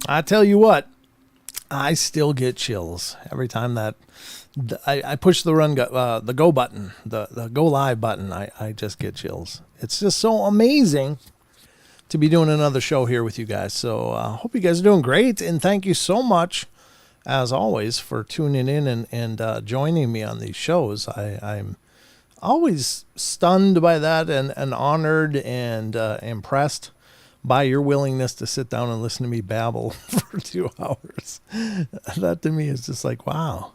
I tell you what, I still get chills every time that I push the the go button, the go live button. I just get chills. It's just so amazing to be doing another show here with you guys. So hope you guys are doing great, and thank you so much, as always, for tuning in and joining me on these shows. I'm always stunned by that and honored and impressed by your willingness to sit down and listen to me babble for 2 hours. That to me is just like, wow,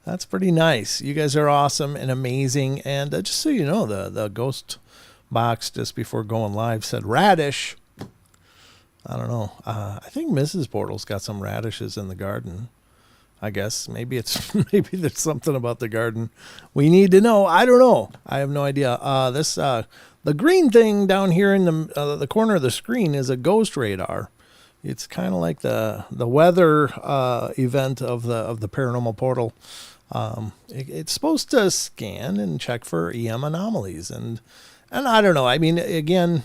that's pretty nice. You guys are awesome and amazing. And just so you know, the ghost box just before going live said radish. I don't know. I think Mrs. Portal's got some radishes in the garden. I guess maybe maybe there's something about the garden we need to know. I don't know. I have no idea. The green thing down here in the corner of the screen is a ghost radar. It's kind of like the weather event of the Paranormal Portal. It's supposed to scan and check for EM anomalies, and I don't know. I mean, again,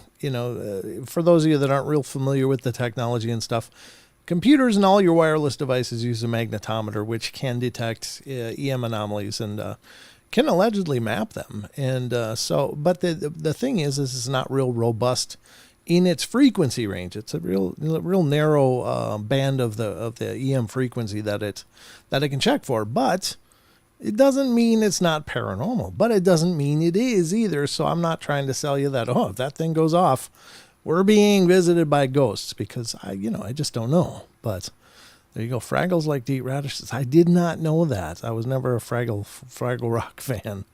for those of you that aren't real familiar with the technology and stuff, computers and all your wireless devices use a magnetometer, which can detect EM anomalies and can allegedly map them. And but the thing is it's not real robust in its frequency range. It's a real narrow band of the EM frequency that it can check for. But it doesn't mean it's not paranormal, but it doesn't mean it is either. So I'm not trying to sell you that, if that thing goes off, we're being visited by ghosts, because I just don't know. But there you go. Fraggles like to eat radishes. I did not know that. I was never a Fraggle Rock fan.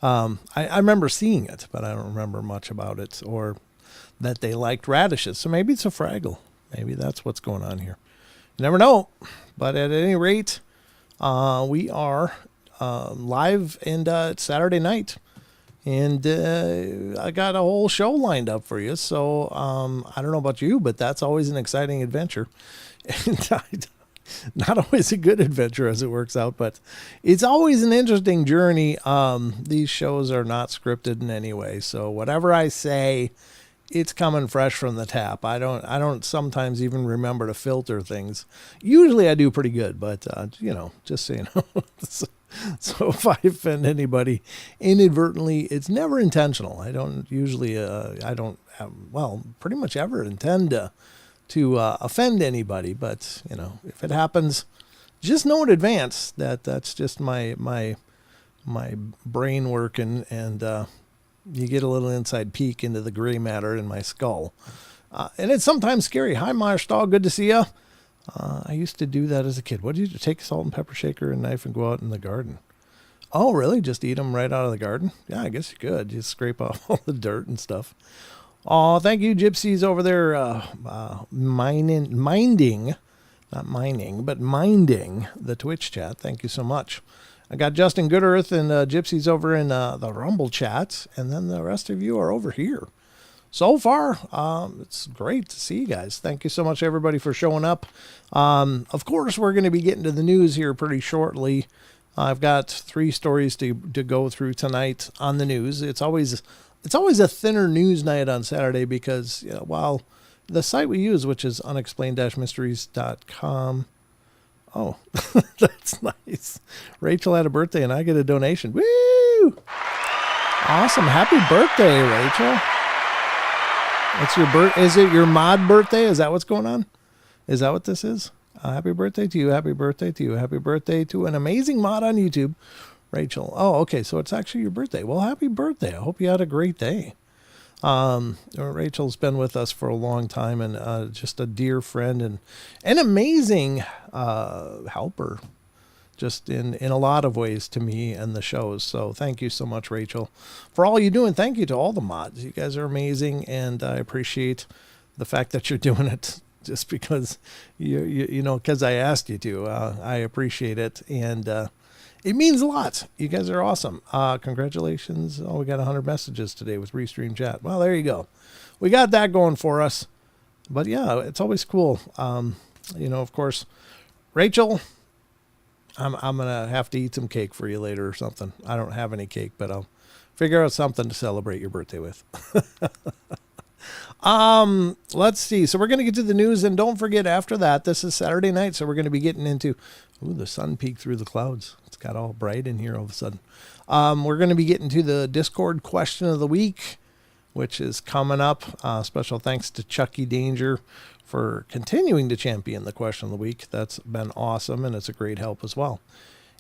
I remember seeing it, but I don't remember much about it or that they liked radishes. So maybe it's a Fraggle. Maybe that's what's going on here. You never know. But at any rate, we are live, and it's Saturday night. And I got a whole show lined up for you. So I don't know about you, but that's always an exciting adventure. And not always a good adventure as it works out, but it's always an interesting journey. These shows are not scripted in any way. So whatever I say, it's coming fresh from the tap. I don't sometimes even remember to filter things. Usually I do pretty good, but just so you know. So if I offend anybody inadvertently, it's never intentional. I don't usually, pretty much ever intend to offend anybody. But, if it happens, just know in advance that that's just my brain working, and you get a little inside peek into the gray matter in my skull. And it's sometimes scary. Hi, Marshall. Good to see you. I used to do that as a kid. What did you do? Take a salt and pepper shaker and knife and go out in the garden? Oh, really? Just eat them right out of the garden? Yeah, I guess you could. Just scrape off all the dirt and stuff. Oh, thank you, gypsies over there, minding, not mining, but minding the Twitch chat. Thank you so much. I got Justin Goodearth and gypsies over in the Rumble chat, and then the rest of you are over here. So far, it's great to see you guys. Thank you so much, everybody, for showing up. Of course, we're going to be getting to the news here pretty shortly. I've got 3 stories to go through tonight on the news. It's always a thinner news night on Saturday because, while the site we use, which is unexplained-mysteries.com. Oh, that's nice. Rachel had a birthday and I get a donation. Woo! Awesome. Happy birthday, Rachel. It's is it your mod birthday? Is that what's going on? Is that what this is? Happy birthday to you. Happy birthday to you. Happy birthday to an amazing mod on YouTube, Rachel. Oh, okay. So it's actually your birthday. Well, happy birthday. I hope you had a great day. Rachel's been with us for a long time and just a dear friend and an amazing helper, just in a lot of ways to me and the shows. So thank you so much, Rachel, for all you do. And thank you to all the mods. You guys are amazing. And I appreciate the fact that you're doing it just because because I asked you to. I appreciate it. And it means a lot. You guys are awesome. Congratulations. Oh, we got 100 messages today with Restream Chat. Well, there you go. We got that going for us. But yeah, it's always cool. Of course, Rachel, I'm going to have to eat some cake for you later or something. I don't have any cake, but I'll figure out something to celebrate your birthday with. Let's see. So we're going to get to the news, and don't forget after that, this is Saturday night, so we're going to be getting into, the sun peeked through the clouds. It's got all bright in here all of a sudden. We're going to be getting to the Discord question of the week, which is coming up. Special thanks to Chucky Danger for continuing to champion the question of the week. That's been awesome, and it's a great help as well.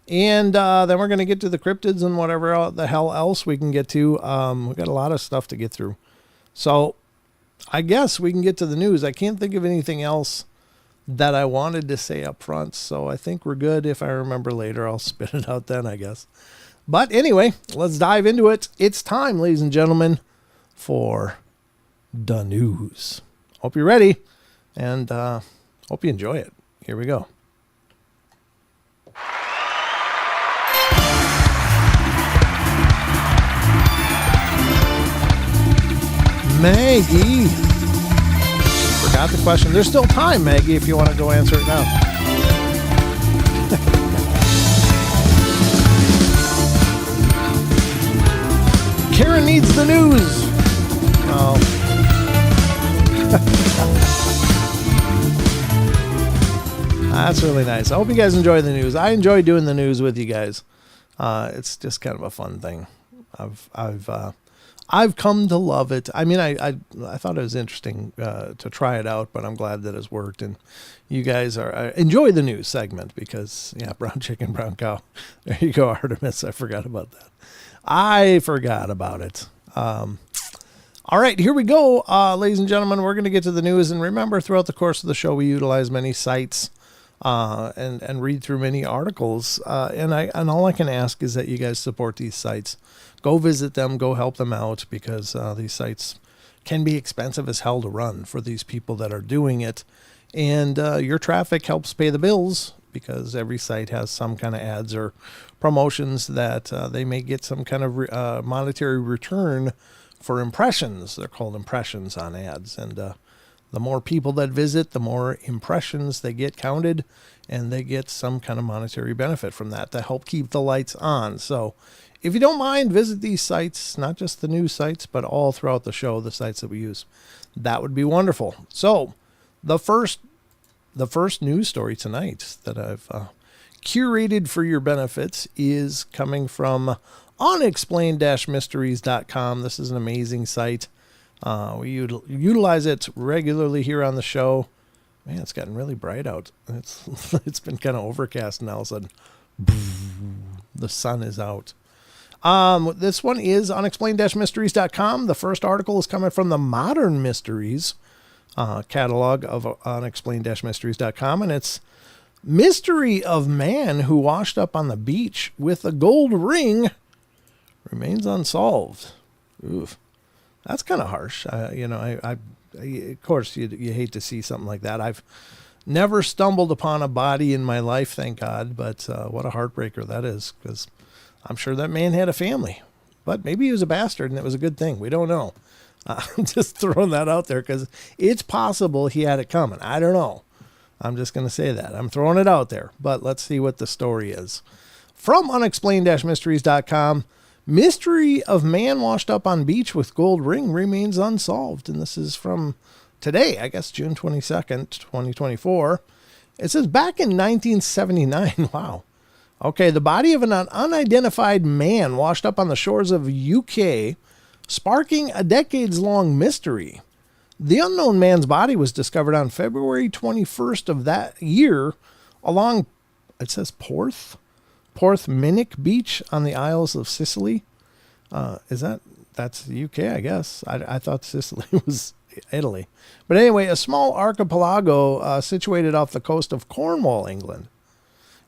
And then we're going to get to the cryptids and whatever the hell else we can get to. We've got a lot of stuff to get through. So I guess we can get to the news. I can't think of anything else that I wanted to say up front. So I think we're good. If I remember later, I'll spit it out then, I guess. But anyway, let's dive into it. It's time, ladies and gentlemen, for the news. Hope you're ready, and hope you enjoy it. Here we go. Maggie. Forgot the question. There's still time, Maggie, if you want to go answer it now. Karen needs the news. Oh. That's really nice. I hope you guys enjoy the news. I enjoy doing the news with you guys. It's just kind of a fun thing. I've come to love it. I mean, I thought it was interesting to try it out, but I'm glad that it's worked. And you guys enjoy the news segment because, brown chicken, brown cow. There you go, Artemis. I forgot about that. I forgot about it. All right, here we go. Ladies and gentlemen, we're going to get to the news. And remember, throughout the course of the show, we utilize many sites and read through many articles. And all I can ask is that you guys support these sites. Go visit them, go help them out, because these sites can be expensive as hell to run for these people that are doing it. And your traffic helps pay the bills, because every site has some kind of ads or promotions that they may get some kind of monetary return for impressions. They're called impressions on ads. And the more people that visit, the more impressions they get counted, and they get some kind of monetary benefit from that to help keep the lights on. So if you don't mind, visit these sites, not just the news sites, but all throughout the show, the sites that we use. That would be wonderful. So the first news story tonight that I've curated for your benefits is coming from unexplained-mysteries.com. This is an amazing site. We utilize it regularly here on the show. Man, it's gotten really bright out. It's been kind of overcast, and all of a sudden, the sun is out. This one is unexplained-mysteries.com. The first article is coming from the Modern Mysteries catalog of unexplained-mysteries.com, and it's Mystery of Man Who Washed Up on the Beach with a Gold Ring Remains Unsolved. Oof. That's kind of harsh. Of course, you hate to see something like that. I've never stumbled upon a body in my life, thank God, but what a heartbreaker that is, because I'm sure that man had a family, but maybe he was a bastard and it was a good thing. We don't know. I'm just throwing that out there because it's possible he had it coming. I don't know. I'm just going to say that. I'm throwing it out there, but let's see what the story is. From unexplained-mysteries.com, Mystery of Man Washed Up on Beach with Gold Ring Remains Unsolved. And this is from today, I guess, June 22nd, 2024. It says, back in 1979, wow. Okay, the body of an unidentified man washed up on the shores of UK, sparking a decades-long mystery. The unknown man's body was discovered on February 21st of that year along, it says Porthminnock Beach on the Isles of Sicily. That's the UK, I guess. I thought Sicily was Italy. But anyway, a small archipelago situated off the coast of Cornwall, England.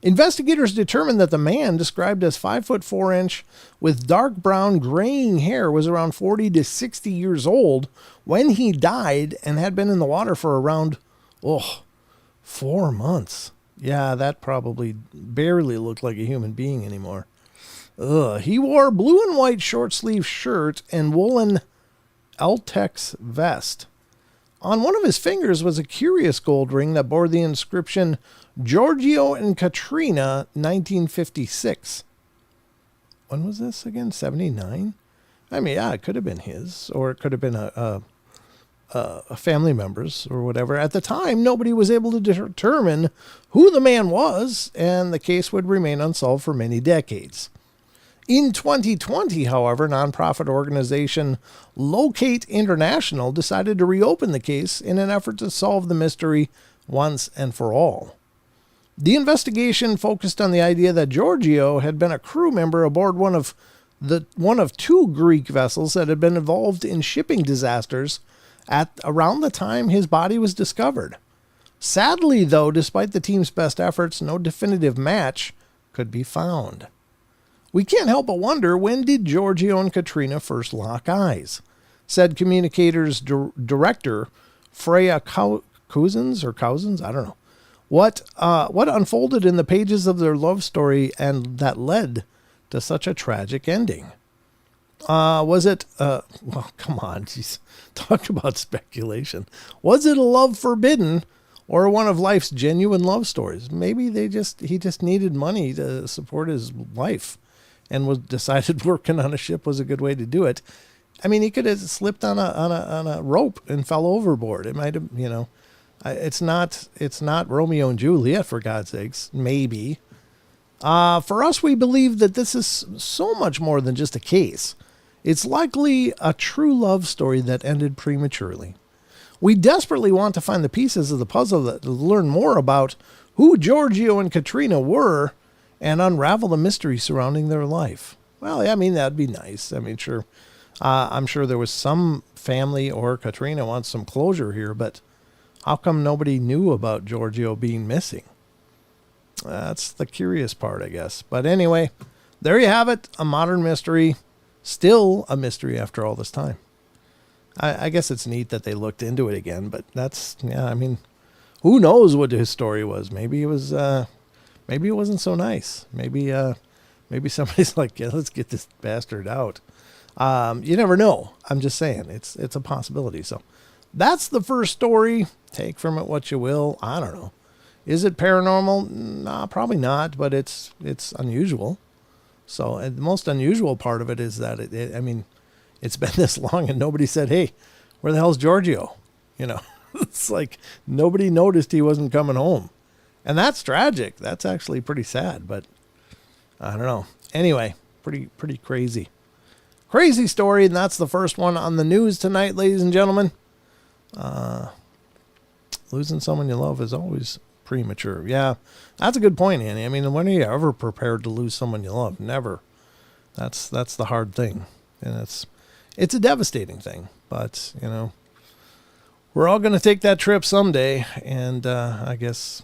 Investigators determined that the man, described as 5'4" with dark brown graying hair, was around 40 to 60 years old when he died and had been in the water for around 4 months. Yeah, that probably barely looked like a human being anymore. He wore a blue and white short sleeve shirt and woolen Eltex vest. On one of his fingers was a curious gold ring that bore the inscription Giorgio and Katrina 1956. When was this again? 79? I mean, yeah, it could have been his, or it could have been a family members or whatever. At the time, nobody was able to determine who the man was, and the case would remain unsolved for many decades. In 2020, however, nonprofit organization Locate International decided to reopen the case in an effort to solve the mystery once and for all. The investigation focused on the idea that Giorgio had been a crew member aboard one of two Greek vessels that had been involved in shipping disasters at around the time his body was discovered. Sadly, though, despite the team's best efforts, no definitive match could be found. We can't help but wonder, when did Giorgio and Katrina first lock eyes? Said Communicators director Freya Cousins, I don't know. What unfolded in the pages of their love story and that led to such a tragic ending? Was it, well, come on, geez. Talk about speculation. Was it a love forbidden or one of life's genuine love stories? Maybe he just needed money to support his wife and decided working on a ship was a good way to do it. I mean, he could have slipped on a rope and fell overboard. It might have, it's not Romeo and Juliet, for God's sakes. Maybe. For us, we believe that this is so much more than just a case. It's likely a true love story that ended prematurely. We desperately want to find the pieces of the puzzle to learn more about who Giorgio and Katrina were and unravel the mystery surrounding their life. Well, I mean, that'd be nice. I mean, sure. I'm sure there was some family or Katrina wants some closure here, but how come nobody knew about Giorgio being missing? That's the curious part, I guess. But anyway, there you have it. A modern mystery. Still a mystery after all this time. I guess it's neat that they looked into it again, but I mean, who knows what his story was? Maybe it was, maybe it wasn't so nice. Maybe somebody's like, yeah, let's get this bastard out. You never know. I'm just saying it's a possibility. So that's the first story. Take from it what you will. I don't know. Is it paranormal? Nah, probably not, but it's unusual. So the most unusual part of it is that it's been this long and nobody said, hey, where the hell's Giorgio? It's like nobody noticed he wasn't coming home. And that's tragic. That's actually pretty sad, but I don't know. Anyway, pretty crazy. Crazy story, and that's the first one on the news tonight, ladies and gentlemen. Losing someone you love is always premature. Yeah, that's a good point, Annie. I mean, when are you ever prepared to lose someone you love? Never. That's the hard thing, and it's a devastating thing. But we're all going to take that trip someday, and I guess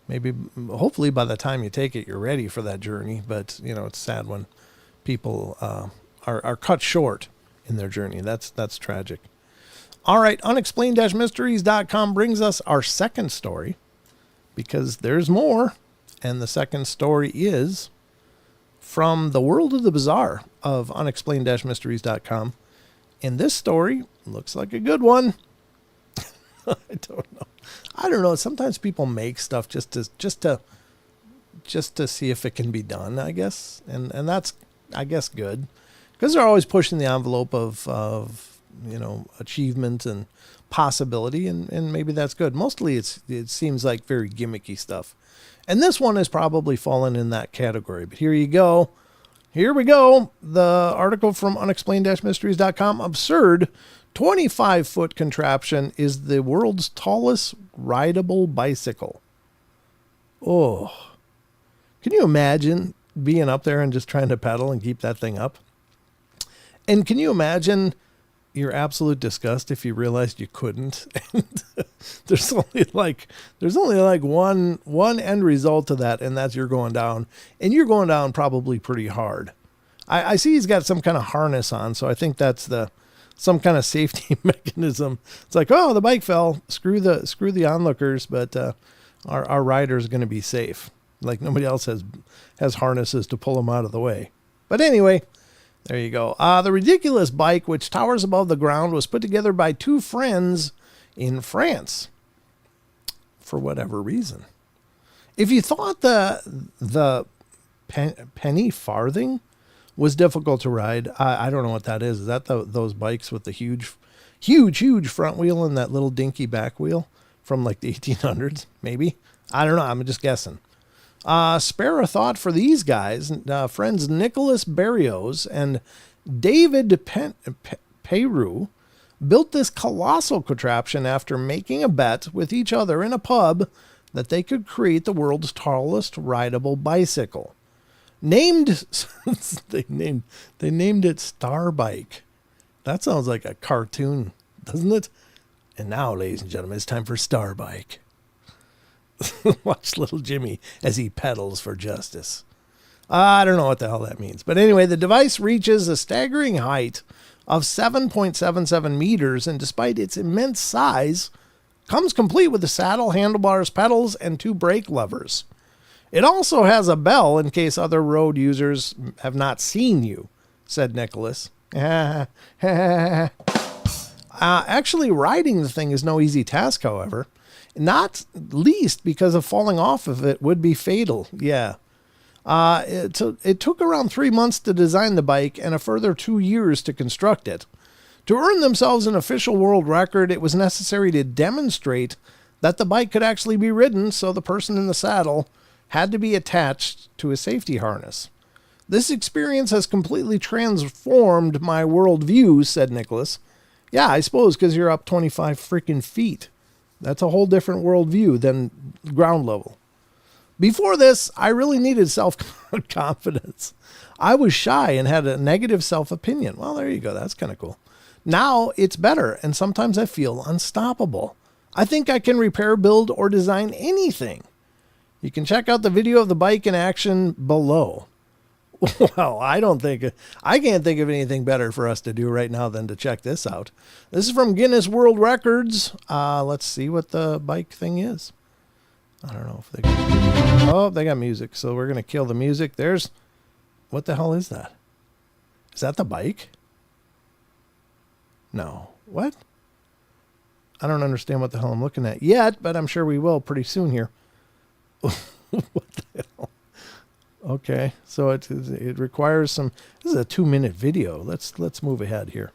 maybe hopefully by the time you take it, you're ready for that journey. But it's sad when people are cut short in their journey. That's tragic. All right, unexplained-mysteries.com brings us our second story, because there's more. And the second story is from the world of the bizarre of unexplained-mysteries.com. And this story looks like a good one. I don't know. Sometimes people make stuff just to see if it can be done, I guess. And that's, I guess, good, because they're always pushing the envelope of achievement and possibility, and maybe that's good. Mostly it seems like very gimmicky stuff. And this one has probably fallen in that category. But here you go. Here we go. The article from unexplained-mysteries.com. Absurd 25-foot contraption is the world's tallest rideable bicycle. Oh. Can you imagine being up there and just trying to pedal and keep that thing up? And can you imagine your absolute disgust if you realized you couldn't? there's only like one end result to that, and that's you're going down, and you're going down probably pretty hard. I see he's got some kind of harness on, so I think that's some kind of safety mechanism. It's like, oh, the bike fell. Screw the onlookers, but our rider's going to be safe. Like nobody else has harnesses to pull him out of the way. But anyway, there you go. The ridiculous bike, which towers above the ground, was put together by two friends in France for whatever reason. If you thought the penny farthing was difficult to ride, I don't know what that is. Is that those bikes with the huge huge front wheel and that little dinky back wheel from like the 1800s, maybe. I don't know. I'm just guessing. Spare a thought for these guys. Friends Nicholas Berrios and David Peru built this colossal contraption after making a bet with each other in a pub that they could create the world's tallest rideable bicycle. They named it Star Bike. That sounds like a cartoon, doesn't it? And now, ladies and gentlemen, it's time for Star Bike. Watch little Jimmy as he pedals for justice. I don't know what the hell that means. But anyway, the device reaches a staggering height of 7.77 meters, and despite its immense size, comes complete with a saddle, handlebars, pedals, and 2 brake levers. It also has a bell in case other road users have not seen you, said Nicholas. Actually, riding the thing is no easy task, however. Not least because of falling off of it would be fatal. Yeah. It took around 3 months to design the bike and a further 2 years to construct it. To earn themselves an official world record, it was necessary to demonstrate that the bike could actually be ridden, so the person in the saddle had to be attached to a safety harness. This experience has completely transformed my worldview, said Nicholas. Yeah, I suppose because you're up 25 freaking feet. That's a whole different worldview than ground level. Before this, I really needed self-confidence. I was shy and had a negative self-opinion. Well, there you go. That's kind of cool. Now it's better, and sometimes I feel unstoppable. I think I can repair, build, or design anything. You can check out the video of the bike in action below. Well, I can't think of anything better for us to do right now than to check this out. This is from Guinness World Records. Let's see what the bike thing is. I don't know if they they got music. So we're going to kill the music. What the hell is that? Is that the bike? No. What? I don't understand what the hell I'm looking at yet, but I'm sure we will pretty soon here. What the hell? Okay, so it requires some. This is a 2-minute video. Let's move ahead here.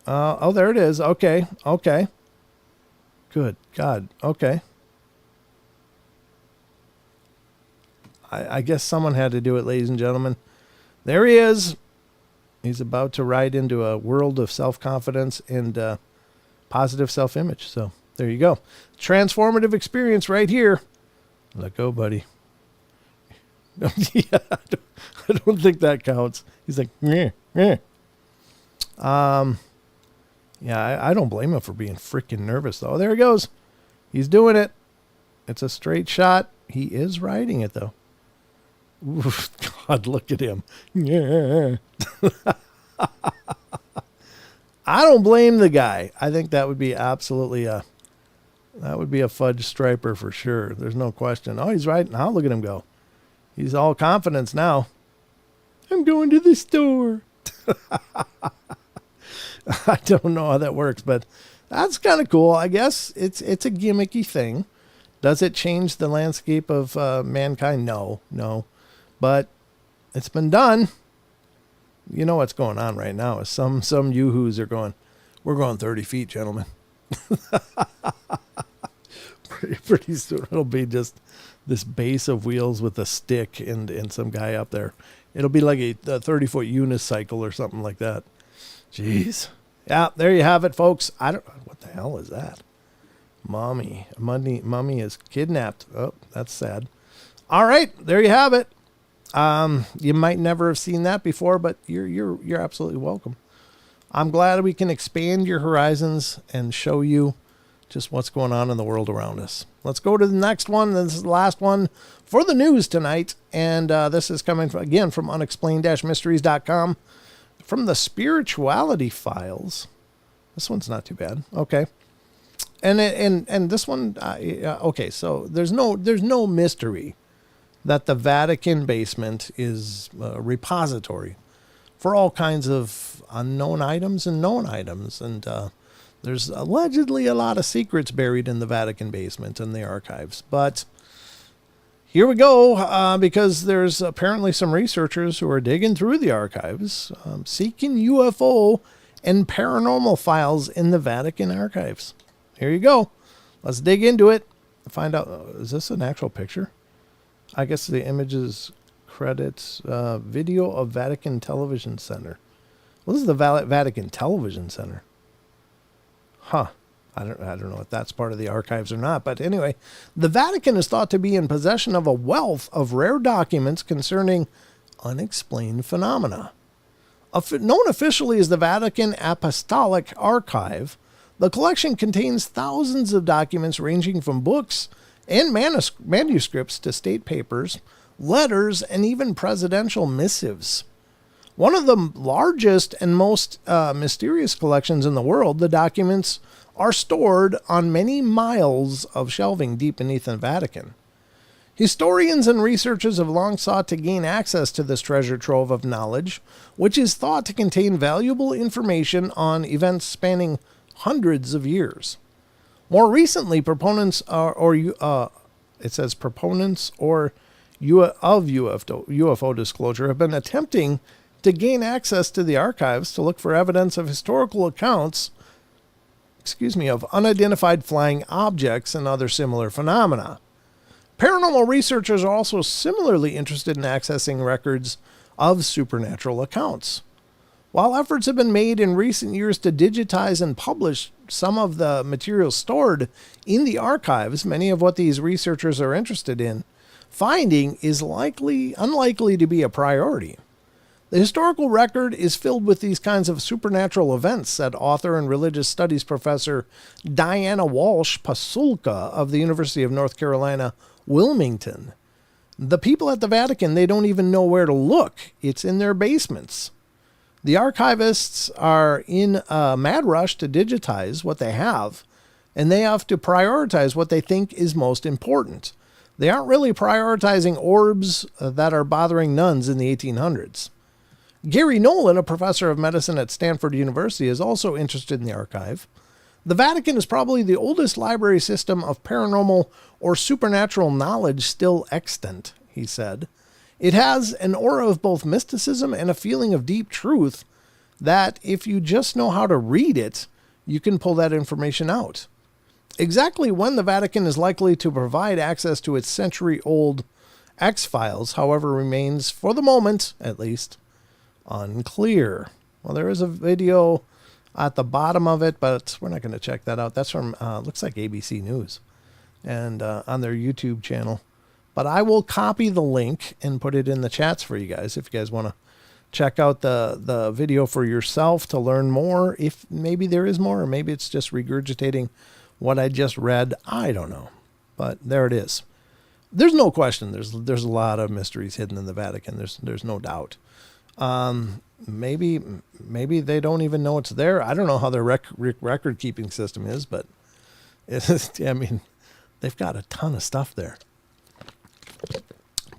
There it is. Okay. Good God. Okay. I guess someone had to do it, ladies and gentlemen. There he is. He's about to ride into a world of self-confidence and positive self-image. So there you go. Transformative experience right here. Let go, buddy. Yeah, I don't think that counts. He's like, meh. Yeah, I don't blame him for being freaking nervous, though. There he goes. He's doing it. It's a straight shot. He is riding it, though. Oof, God, look at him. Yeah. I don't blame the guy. I think that would be absolutely a fudge striper for sure. There's no question. Oh, he's riding. Now look at him go. He's all confidence now. I'm going to the store. I don't know how that works, but that's kind of cool. I guess it's a gimmicky thing. Does it change the landscape of mankind? No. But it's been done. You know what's going on right now is some yoo-hoos are going, we're going 30 feet, gentlemen. Pretty soon it'll be just this base of wheels with a stick and some guy up there. It'll be like a 30-foot unicycle or something like that. Jeez. Yeah, there you have it, folks. What the hell is that? Mummy is kidnapped. Oh, that's sad. All right, there you have it. You might never have seen that before, but you're absolutely welcome. I'm glad we can expand your horizons and show you just what's going on in the world around us. Let's go to the next one. This is the last one for the news tonight. And this is coming from unexplained-mysteries.com from the Spirituality Files. This one's not too bad. Okay. And this one, okay, so there's no mystery that the Vatican basement is a repository for all kinds of unknown items and known items. And there's allegedly a lot of secrets buried in the Vatican basement and the archives. But here we go, because there's apparently some researchers who are digging through the archives, seeking UFO and paranormal files in the Vatican archives. Here you go. Let's dig into it. Find out, is this an actual picture? I guess the images credits video of Vatican Television Center. Well, this is the Vatican Television Center. Huh. I don't know if that's part of the archives or not, but anyway, the Vatican is thought to be in possession of a wealth of rare documents concerning unexplained phenomena. Known officially as the Vatican Apostolic Archive, the collection contains thousands of documents ranging from books and manuscripts to state papers, letters, and even presidential missives. One of the largest and most mysterious collections in the world, the documents are stored on many miles of shelving deep beneath the Vatican. Historians and researchers have long sought to gain access to this treasure trove of knowledge, which is thought to contain valuable information on events spanning hundreds of years. More recently, proponents of UFO disclosure have been attempting to gain access to the archives to look for evidence of historical accounts of unidentified flying objects and other similar phenomena. Paranormal researchers are also similarly interested in accessing records of supernatural accounts. While efforts have been made in recent years to digitize and publish some of the material stored in the archives, many of what these researchers are interested in finding is unlikely to be a priority. The historical record is filled with these kinds of supernatural events, said author and religious studies professor Diana Walsh Pasulka of the University of North Carolina, Wilmington. The people at the Vatican, they don't even know where to look. It's in their basements. The archivists are in a mad rush to digitize what they have, and they have to prioritize what they think is most important. They aren't really prioritizing orbs that are bothering nuns in the 1800s. Gary Nolan, a professor of medicine at Stanford University, is also interested in the archive. The Vatican is probably the oldest library system of paranormal or supernatural knowledge still extant, he said. It has an aura of both mysticism and a feeling of deep truth that if you just know how to read it, you can pull that information out. Exactly when the Vatican is likely to provide access to its century-old X-Files, however, remains, for the moment at least, unclear. Well, there is a video at the bottom of it, but we're not going to check that out. That's from, looks like ABC News, and on their YouTube channel. But I will copy the link and put it in the chats for you guys if you guys want to check out the video for yourself to learn more. If maybe there is more, or maybe it's just regurgitating what I just read. I don't know. But there it is. There's no question. There's a lot of mysteries hidden in the Vatican. There's no doubt. Maybe they don't even know it's there. I don't know how their record keeping system is, but I mean, they've got a ton of stuff there.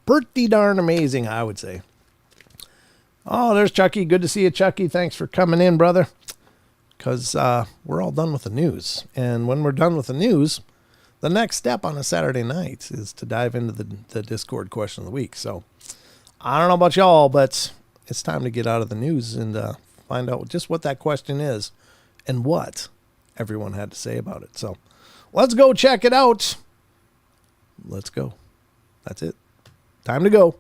Pretty darn amazing, I would say. Oh, there's Chucky. Good to see you, Chucky. Thanks for coming in, brother. Because we're all done with the news. And when we're done with the news, the next step on a Saturday night is to dive into the Discord question of the week. So I don't know about y'all, but it's time to get out of the news and find out just what that question is and what everyone had to say about it. So let's go check it out. Let's go. That's it. Time to go.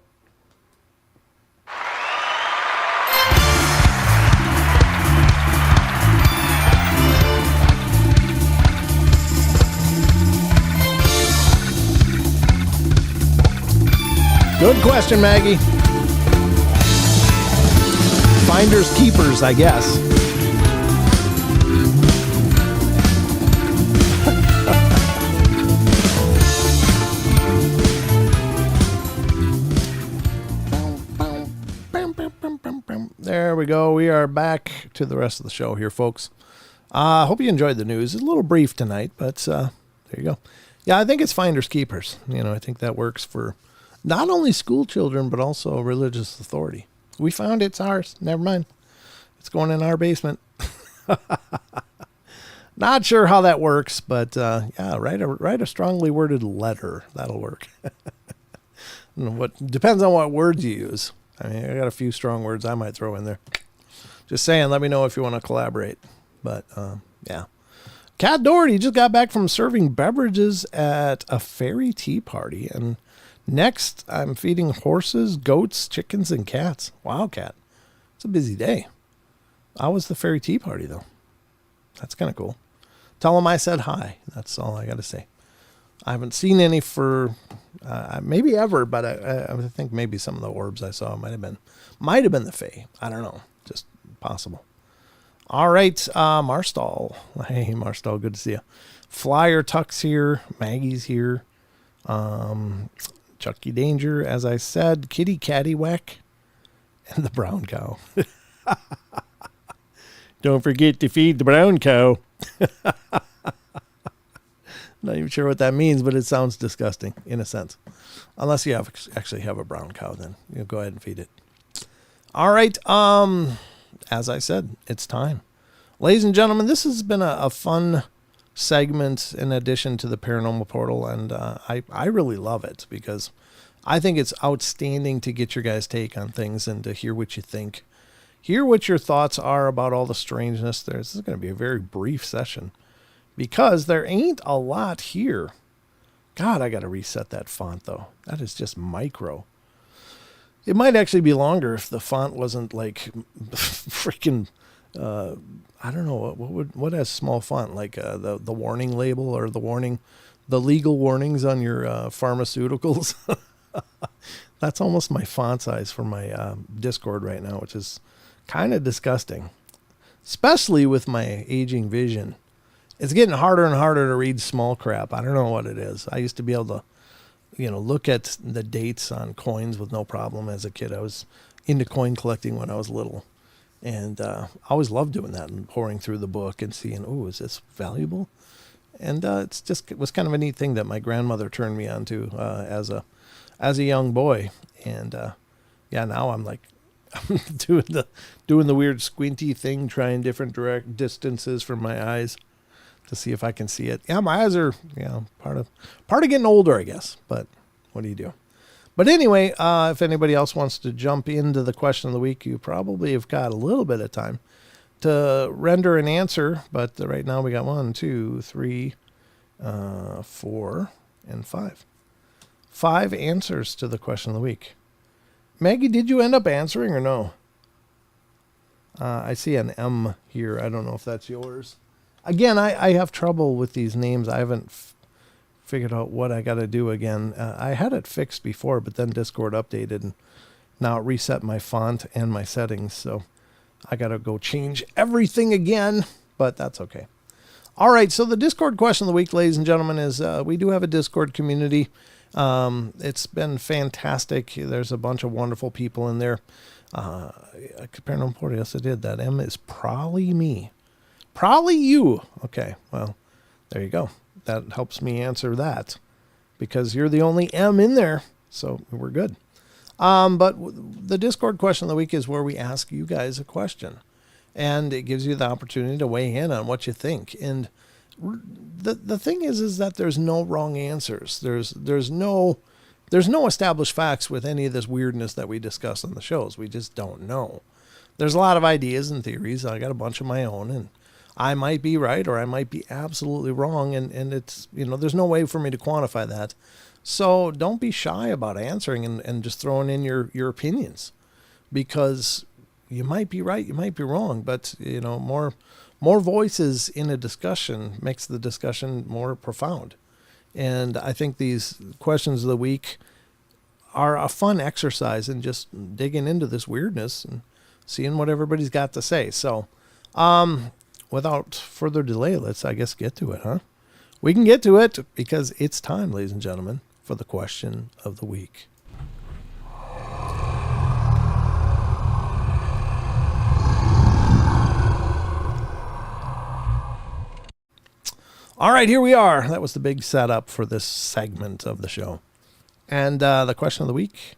Good question, Maggie. Finders keepers, I guess. There we go. We are back to the rest of the show here, folks. I hope you enjoyed the news. It's a little brief tonight, but there you go. Yeah, I think it's finders keepers. You know, I think that works for not only school children, but also religious authority. We found it's ours. Never mind. It's going in our basement. Not sure how that works, but yeah, write a strongly worded letter. That'll work. What depends on what words you use. I mean, I got a few strong words I might throw in there. Just saying, let me know if you want to collaborate. But, yeah. Cat Doherty just got back from serving beverages at a fairy tea party. And next, I'm feeding horses, goats, chickens, and cats. Wow, Cat. It's a busy day. How was the fairy tea party, though? That's kind of cool. Tell them I said hi. That's all I got to say. I haven't seen any for maybe ever, but I think maybe some of the orbs I saw might have been the Fae. I don't know. Just possible. All right, Marstall. Hey, Marstall, good to see you. Flyer Tuck's here. Maggie's here. Chucky Danger, as I said. Kitty Cattywhack. And the brown cow. Don't forget to feed the brown cow. Not even sure what that means, but it sounds disgusting in a sense. Unless you actually have a brown cow, then you go ahead and feed it. All right. As I said, it's time. Ladies and gentlemen, this has been a fun segment in addition to the Paranormal Portal, and I really love it because I think it's outstanding to get your guys' take on things and to hear what you think. Hear what your thoughts are about all the strangeness. This is going to be a very brief session because there ain't a lot here. God, I got to reset that font, though. That is just micro. It might actually be longer if the font wasn't like freaking, I don't know, what has small font? Like the warning label or the legal warnings on your pharmaceuticals. That's almost my font size for my Discord right now, which is kind of disgusting, especially with my aging vision. It's getting harder and harder to read small crap. I don't know what it is. I used to be able to, look at the dates on coins with no problem as a kid. I was into coin collecting when I was little. And I always loved doing that and pouring through the book and seeing, oh, is this valuable? And it was kind of a neat thing that my grandmother turned me on to as a young boy. And now I'm like doing the weird squinty thing, trying different direct distances from my eyes to see if I can see it. Yeah, my eyes are part of getting older, I guess. But what do you do? But anyway, if anybody else wants to jump into the question of the week, you probably have got a little bit of time to render an answer. But right now we got 1, 2, 3, 4, and 5. 5 answers to the question of the week. Maggie, did you end up answering or no? I see an M here. I don't know if that's yours. Again, I have trouble with these names. I haven't figured out what I got to do again. I had it fixed before, but then Discord updated and now it reset my font and my settings. So I got to go change everything again, but that's okay. All right. So the Discord question of the week, ladies and gentlemen, is we do have a Discord community. It's been fantastic. There's a bunch of wonderful people in there. Paranormal Portal, yes, I did. That M is probably me. Probably you. Okay, well, there you go. That helps me answer that because you're the only M in there, so we're good. But the Discord question of the week is where we ask you guys a question, and it gives you the opportunity to weigh in on what you think. And the thing is that there's no wrong answers. There's no established facts with any of this weirdness that we discuss on the shows. We just don't know. There's a lot of ideas and theories. I got a bunch of my own, and I might be right or I might be absolutely wrong. And it's, there's no way for me to quantify that. So don't be shy about answering and just throwing in your opinions, because you might be right, you might be wrong, but more voices in a discussion makes the discussion more profound. And I think these questions of the week are a fun exercise in just digging into this weirdness and seeing what everybody's got to say. So, without further delay, let's, I guess, get to it, huh? We can get to it because it's time, ladies and gentlemen, for the question of the week. All right, here we are. That was the big setup for this segment of the show. And the question of the week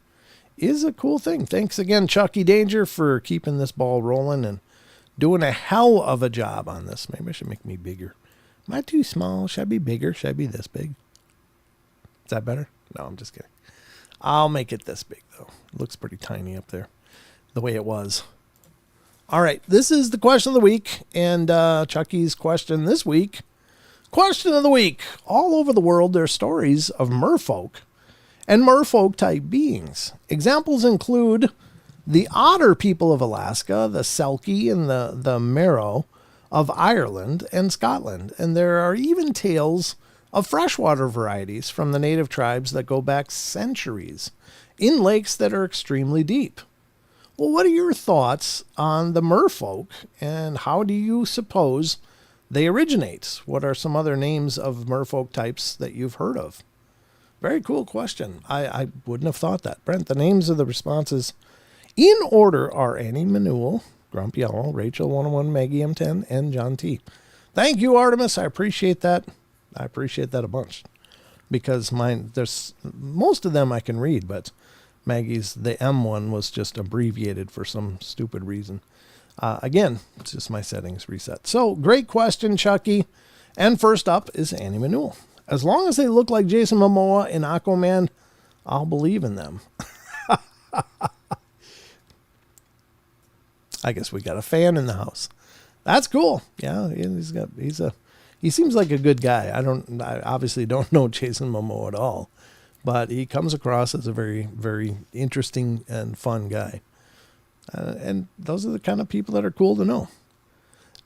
is a cool thing. Thanks again, Chucky Danger, for keeping this ball rolling and doing a hell of a job on this. Maybe I should make me bigger. Am I too small? Should I be bigger? Should I be this big? Is that better? No, I'm just kidding. I'll make it this big, though. It looks pretty tiny up there, the way it was. All right, this is the question of the week, and Chucky's question this week. Question of the week. All over the world, there are stories of merfolk and merfolk-type beings. Examples include the Otter people of Alaska, the Selkie and the Merrow of Ireland and Scotland. And there are even tales of freshwater varieties from the native tribes that go back centuries in lakes that are extremely deep. Well, what are your thoughts on the merfolk, and how do you suppose they originate? What are some other names of merfolk types that you've heard of? Very cool question. I wouldn't have thought that. Brent, the names of the responses in order are Annie Manuel, Grumpy Owl, Rachel 101, Maggie M10, and John T. Thank you, Artemis. I appreciate that. I appreciate that a bunch, because there's most of them I can read, but Maggie's, the M one was just abbreviated for some stupid reason. Again, it's just my settings reset. So, great question, Chucky. And first up is Annie Manuel. As long as they look like Jason Momoa and Aquaman, I'll believe in them. I guess we got a fan in the house. That's cool. Yeah, he seems like a good guy. I obviously don't know Jason Momoa at all, but he comes across as a very, very interesting and fun guy. And those are the kind of people that are cool to know.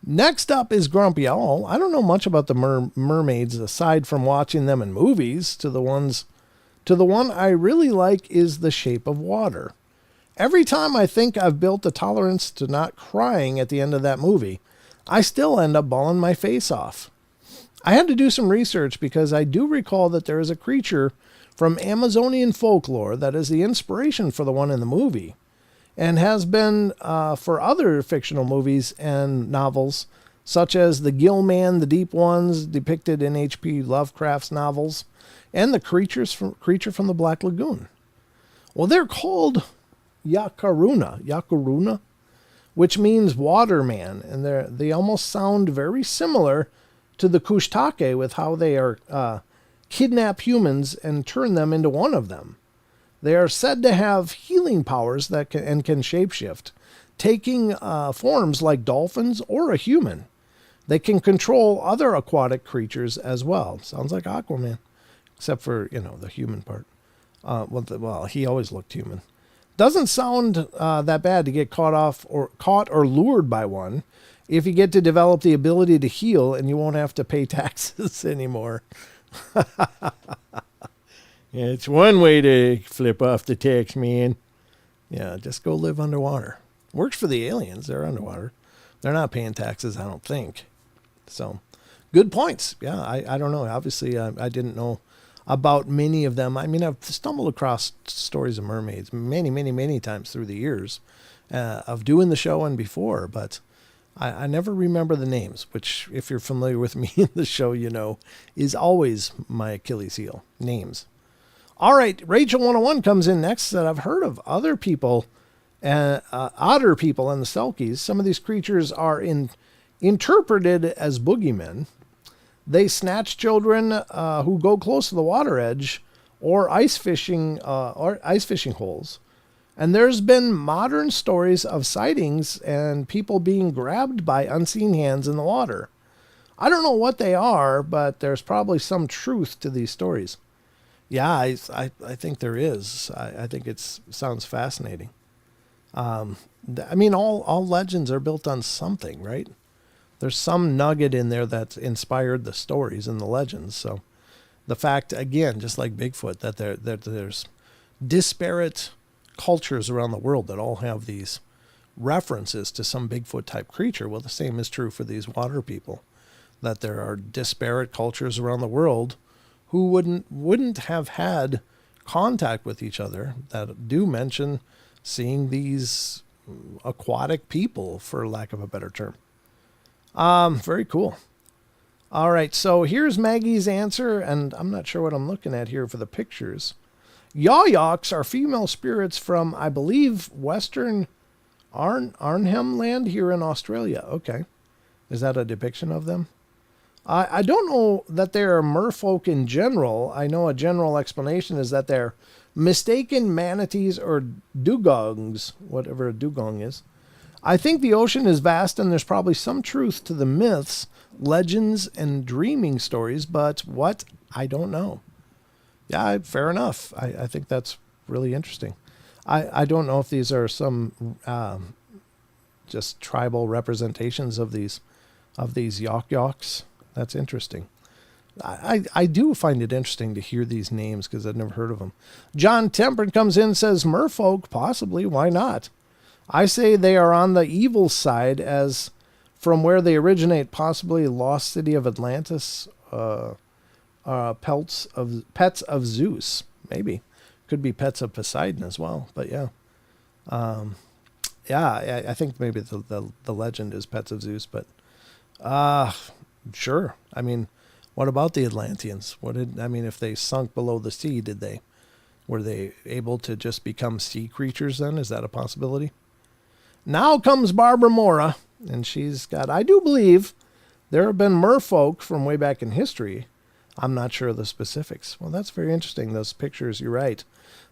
Next up is Grumpy Owl. I don't know much about the mermaids aside from watching them in movies. To the one I really like is The Shape of Water. Every time I think I've built a tolerance to not crying at the end of that movie, I still end up bawling my face off. I had to do some research because I do recall that there is a creature from Amazonian folklore that is the inspiration for the one in the movie, and has been for other fictional movies and novels, such as the Gill Man, the Deep Ones, depicted in H.P. Lovecraft's novels, and the creature from the Black Lagoon. Well, they're called Yakaruna, which means waterman, and they almost sound very similar to the Kushtake with how they are kidnap humans and turn them into one of them. They are said to have healing powers that can shapeshift, taking forms like dolphins or a human. They can control other aquatic creatures as well. Or like Aquaman, except for, the human part. Well, he always looked human. Doesn't sound that bad to get caught or lured by one if you get to develop the ability to heal, and you won't have to pay taxes anymore. It's one way to flip off the tax man. Yeah, just go live underwater. Works for the aliens. They're underwater. They're not paying taxes, I don't think. So, good points. Yeah, I don't know. Obviously, I didn't know about many of them. I mean, I've stumbled across stories of mermaids many, many, many times through the years of doing the show and before, but I never remember the names, which, if you're familiar with me in the show, is always my Achilles heel. Names. All right, Rachel 101 comes in next. That I've heard of other people, otter people and the Selkies. Some of these creatures are interpreted as boogeymen. They snatch children who go close to the water edge or ice fishing holes. And there's been modern stories of sightings and people being grabbed by unseen hands in the water. I don't know what they are, but there's probably some truth to these stories. Yeah, I think there is. I think it sounds fascinating. I mean, all legends are built on something, right? There's some nugget in there that's inspired the stories and the legends. So the fact, again, just like Bigfoot, that there's disparate cultures around the world that all have these references to some Bigfoot type creature. Well, the same is true for these water people, that there are disparate cultures around the world who wouldn't have had contact with each other that do mention seeing these aquatic people, for lack of a better term. Very cool. All right, so here's Maggie's answer, and I'm not sure what I'm looking at here for the pictures. Yawyoks are female spirits from, I believe, Western Arnhem Land here in Australia. Okay. Is that a depiction of them? I don't know that they're merfolk in general. I know a general explanation is that they're mistaken manatees or dugongs, whatever a dugong is. I think the ocean is vast and there's probably some truth to the myths, legends, and dreaming stories, but what? I don't know. Yeah, fair enough. I think that's really interesting. I don't know if these are some just tribal representations of these yawks. That's interesting. I do find it interesting to hear these names because I've never heard of them. John Temperate comes in and says, merfolk, possibly, why not? I say they are on the evil side as from where they originate, possibly lost city of Atlantis, pets of Zeus, maybe. Could be pets of Poseidon as well, but yeah. I think maybe the legend is pets of Zeus, but sure. I mean, what about the Atlanteans? If they sunk below the sea, were they able to just become sea creatures then? Is that a possibility? Now comes Barbara Mora, and she's got, I do believe there have been merfolk from way back in history. I'm not sure of the specifics. Well, that's very interesting. Those pictures, you're right.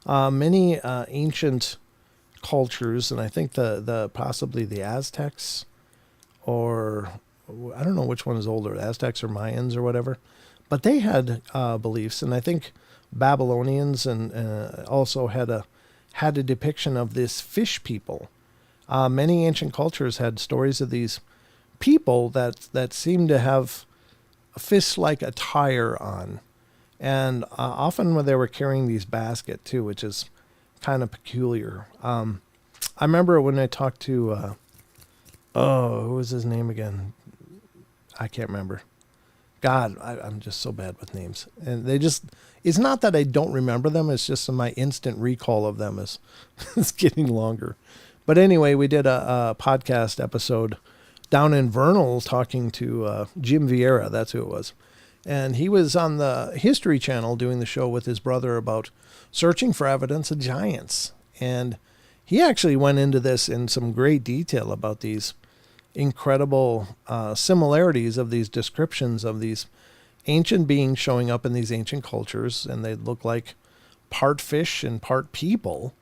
Many ancient cultures, and I think the possibly the Aztecs, or I don't know which one is older, Aztecs or Mayans or whatever, but they had beliefs, and I think Babylonians and also had a depiction of this fish people. Many ancient cultures had stories of these people that seemed to have fish-like attire on, and often when they were carrying these baskets too, which is kind of peculiar. I remember when I talked to who was his name again? I can't remember. God, I'm just so bad with names. And it's not that I don't remember them, it's just my instant recall of them is getting longer. But anyway, we did a podcast episode down in Vernal talking to Jim Vieira, that's who it was. And he was on the History Channel doing the show with his brother about searching for evidence of giants. And he actually went into this in some great detail about these incredible similarities of these descriptions of these ancient beings showing up in these ancient cultures, and they look like part fish and part people,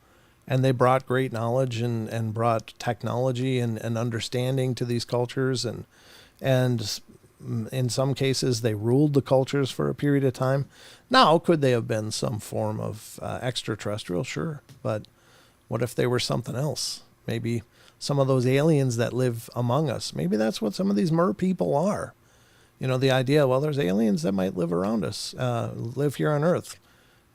and they brought great knowledge and brought technology and understanding to these cultures, and in some cases they ruled the cultures for a period of time. Now, could they have been some form of extraterrestrial? Sure, but what if they were something else? Maybe some of those aliens that live among us. Maybe that's what some of these mer people are. You know, the idea, well, there's aliens that might live around us, live here on Earth.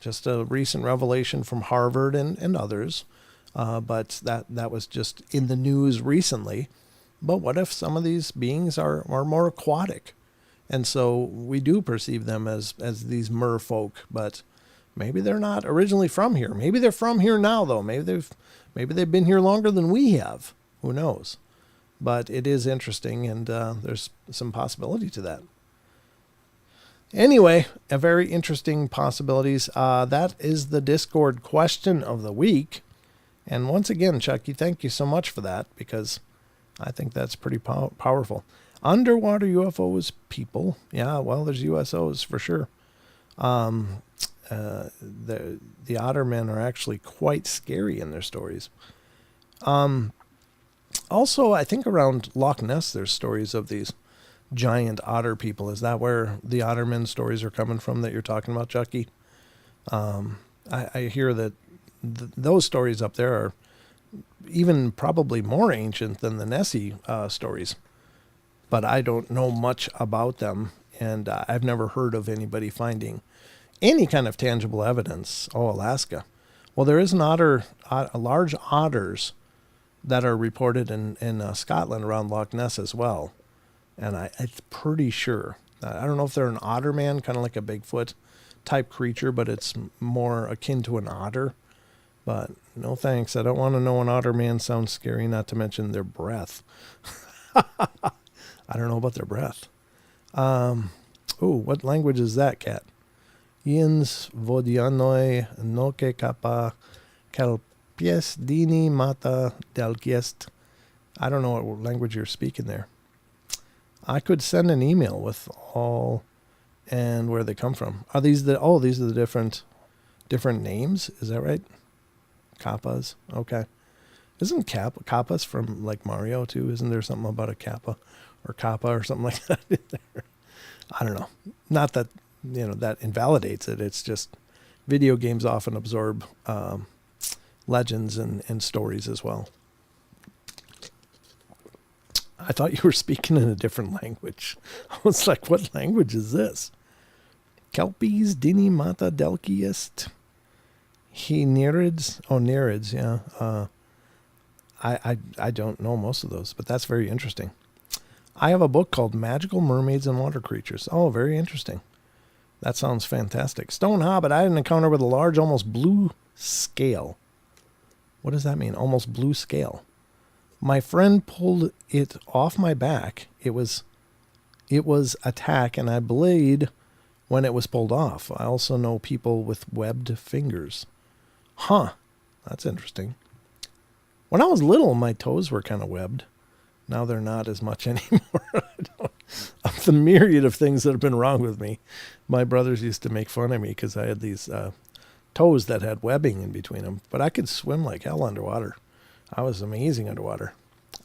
Just a recent revelation from Harvard and others. But that was just in the news recently. But what if some of these beings are more aquatic? And so we do perceive them as these mer folk, but maybe they're not originally from here. Maybe they're from here now, though. Maybe they've been here longer than we have. Who knows? But it is interesting, and there's some possibility to that. Anyway, a very interesting possibilities. That is the Discord question of the week. And once again, Chucky, thank you so much for that, because I think that's pretty powerful. Underwater UFOs, people. Yeah, well, there's USOs for sure. The otter men are actually quite scary in their stories. Also, I think around Loch Ness, there's stories of these giant otter people. Is that where the otter men stories are coming from that you're talking about, Chucky? I hear that those stories up there are even probably more ancient than the Nessie stories. But I don't know much about them, and I've never heard of anybody finding any kind of tangible evidence. Oh, Alaska. Well, there is large otters that are reported in Scotland around Loch Ness as well. And I'm pretty sure. I don't know if they're an otter man, kind of like a Bigfoot type creature, but it's more akin to an otter. But no thanks. I don't want to know an otter man. Sounds scary, not to mention their breath. I don't know about their breath. What language is that, cat? Iens vodianoi noke kappa kalpies dini mata delgiest. I don't know what language you're speaking there. I could send an email with all and where they come from. Are these these are the different names? Is that right? Kappas. Okay. Isn't Kappa's from like Mario too? Isn't there something about a Kappa or Kappa or something like that in there? I don't know. Not that, that invalidates it. It's just video games often absorb legends and stories as well. I thought you were speaking in a different language. I was like, what language is this? Kelpies, Dini Mata Delkiest. He Nereids. Oh, Nereids, yeah. I don't know most of those, but that's very interesting. I have a book called Magical Mermaids and Water Creatures. Oh, very interesting. That sounds fantastic. Stone Hobbit, I had an encounter with a large, almost blue scale. What does that mean? Almost blue scale. My friend pulled it off my back. It was attack, and I bled when it was pulled off. I also know people with webbed fingers. Huh. That's interesting. When I was little, my toes were kind of webbed. Now they're not as much anymore. Of the myriad of things that have been wrong with me, my brothers used to make fun of me because I had these toes that had webbing in between them. But I could swim like hell underwater. I was amazing underwater.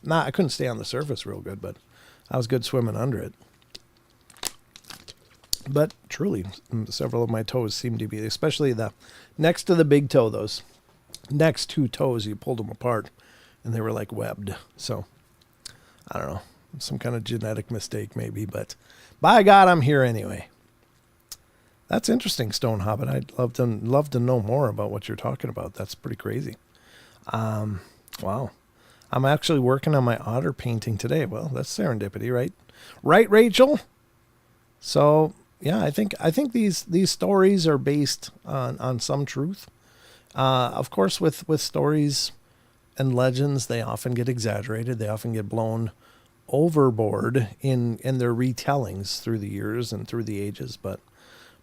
I couldn't stay on the surface real good, but I was good swimming under it. But truly, several of my toes seem to be, especially the next to the big toe, those next two toes, you pulled them apart, and they were like webbed. So, I don't know, some kind of genetic mistake maybe, but by God, I'm here anyway. That's interesting, Stone Hobbit. I'd love to know more about what you're talking about. That's pretty crazy. Wow. I'm actually working on my otter painting today. Well, that's serendipity, right? Right, Rachel? So, yeah, I think these stories are based on some truth. Of course, with stories and legends, they often get exaggerated. They often get blown overboard in their retellings through the years and through the ages. But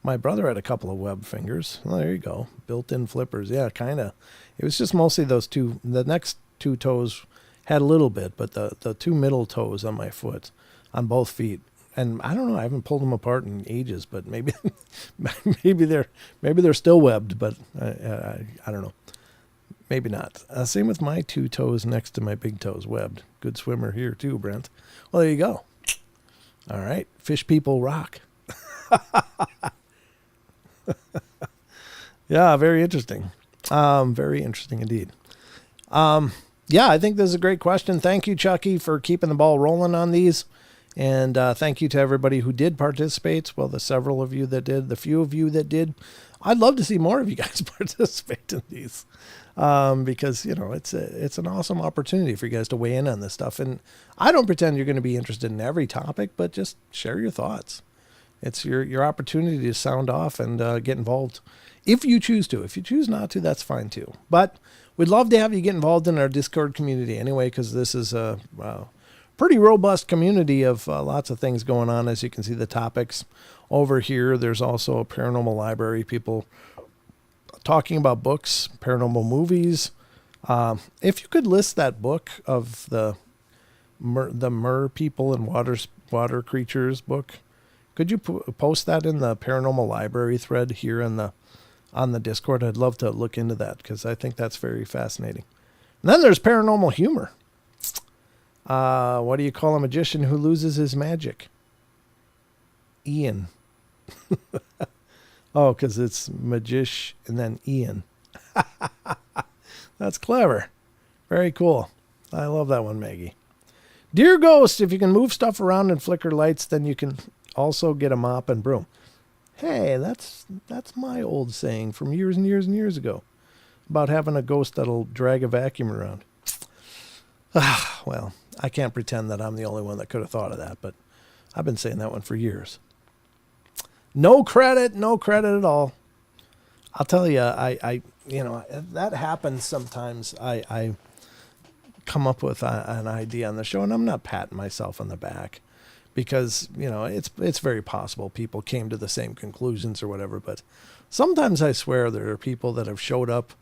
my brother had a couple of web fingers. Well, there you go. Built-in flippers. Yeah, kind of. It was just mostly those two. The next two toes had a little bit, but the two middle toes on my foot, on both feet, and I don't know, I haven't pulled them apart in ages, but maybe maybe they're still webbed, but I don't know. Maybe not. Same with my two toes next to my big toes, webbed. Good swimmer here too, Brent. Well, there you go. All right. Fish people rock. Yeah, very interesting. Very interesting indeed. Yeah, I think this is a great question. Thank you, Chucky, for keeping the ball rolling on these. And thank you to everybody who did participate. Well, the several of you that did, the few of you that did. I'd love to see more of you guys participate in these. Because, it's an awesome opportunity for you guys to weigh in on this stuff. And I don't pretend you're going to be interested in every topic, but just share your thoughts. It's your opportunity to sound off and get involved if you choose to. If you choose not to, that's fine too. But we'd love to have you get involved in our Discord community anyway, because this is a pretty robust community of lots of things going on. As you can see, the topics over here. There's also a paranormal library, people talking about books, paranormal movies. If you could list that book of the mer people and water creatures book, could you post that in the paranormal library thread here on the Discord? I'd love to look into that because I think that's very fascinating. And then there's paranormal humor. What do you call a magician who loses his magic? Ian. Oh, because it's Magish and then Ian. That's clever. Very cool. I love that one, Maggie. Dear Ghost, if you can move stuff around and flicker lights, then you can also get a mop and broom. Hey, that's my old saying from years and years and years ago about having a ghost that'll drag a vacuum around. Well, I can't pretend that I'm the only one that could have thought of that, but I've been saying that one for years. No credit at all. I'll tell you, I that happens sometimes. I come up with an idea on the show, and I'm not patting myself on the back because, it's very possible people came to the same conclusions or whatever. But sometimes I swear there are people that have showed up,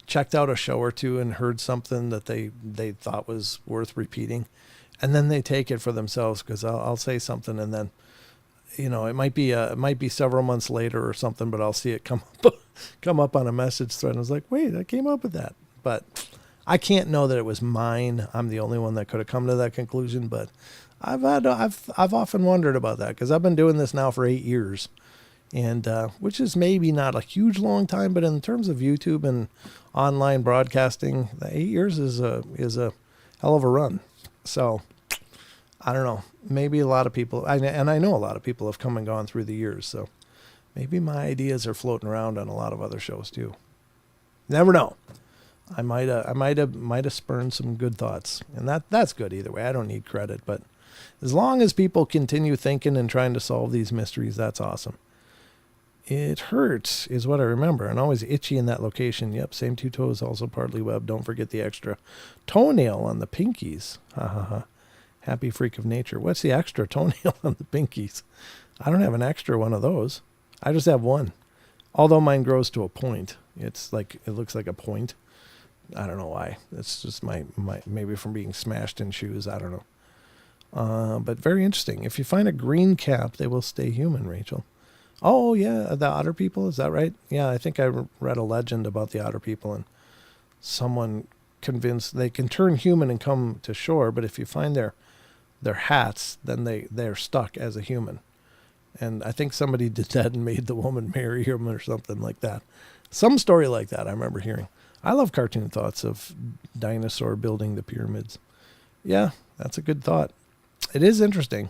checked out a show or two, and heard something that they thought was worth repeating, and then they take it for themselves because I'll say something and then. It might be several months later or something, but I'll see it come up on a message thread. And I was like, wait, I came up with that. But I can't know that it was mine. I'm the only one that could have come to that conclusion, but I've often wondered about that because I've been doing this now for 8 years, and which is maybe not a huge long time, but in terms of YouTube and online broadcasting, the 8 years is a hell of a run. So I don't know. Maybe a lot of people, and I know a lot of people have come and gone through the years, so maybe my ideas are floating around on a lot of other shows too. Never know. I might have spurned some good thoughts, and that's good either way. I don't need credit, but as long as people continue thinking and trying to solve these mysteries, that's awesome. It hurts is what I remember, and always itchy in that location. Yep, same 2 toes, also partly webbed. Don't forget the extra toenail on the pinkies. Ha ha ha. Happy freak of nature. What's the extra toenail on the pinkies? I don't have an extra one of those. I just have one. Although mine grows to a point. It's like, it looks like a point. I don't know why. It's just my maybe from being smashed in shoes. I don't know. But very interesting. If you find a green cap, they will stay human, Rachel. Oh, yeah. The otter people. Is that right? Yeah, I think I read a legend about the otter people, and someone convinced they can turn human and come to shore. But if you find their hats, then they're stuck as a human. And I think somebody did that and made the woman marry him or something like that. Some story like that I remember hearing. I love cartoon thoughts of dinosaur building the pyramids. Yeah, that's a good thought. It is interesting.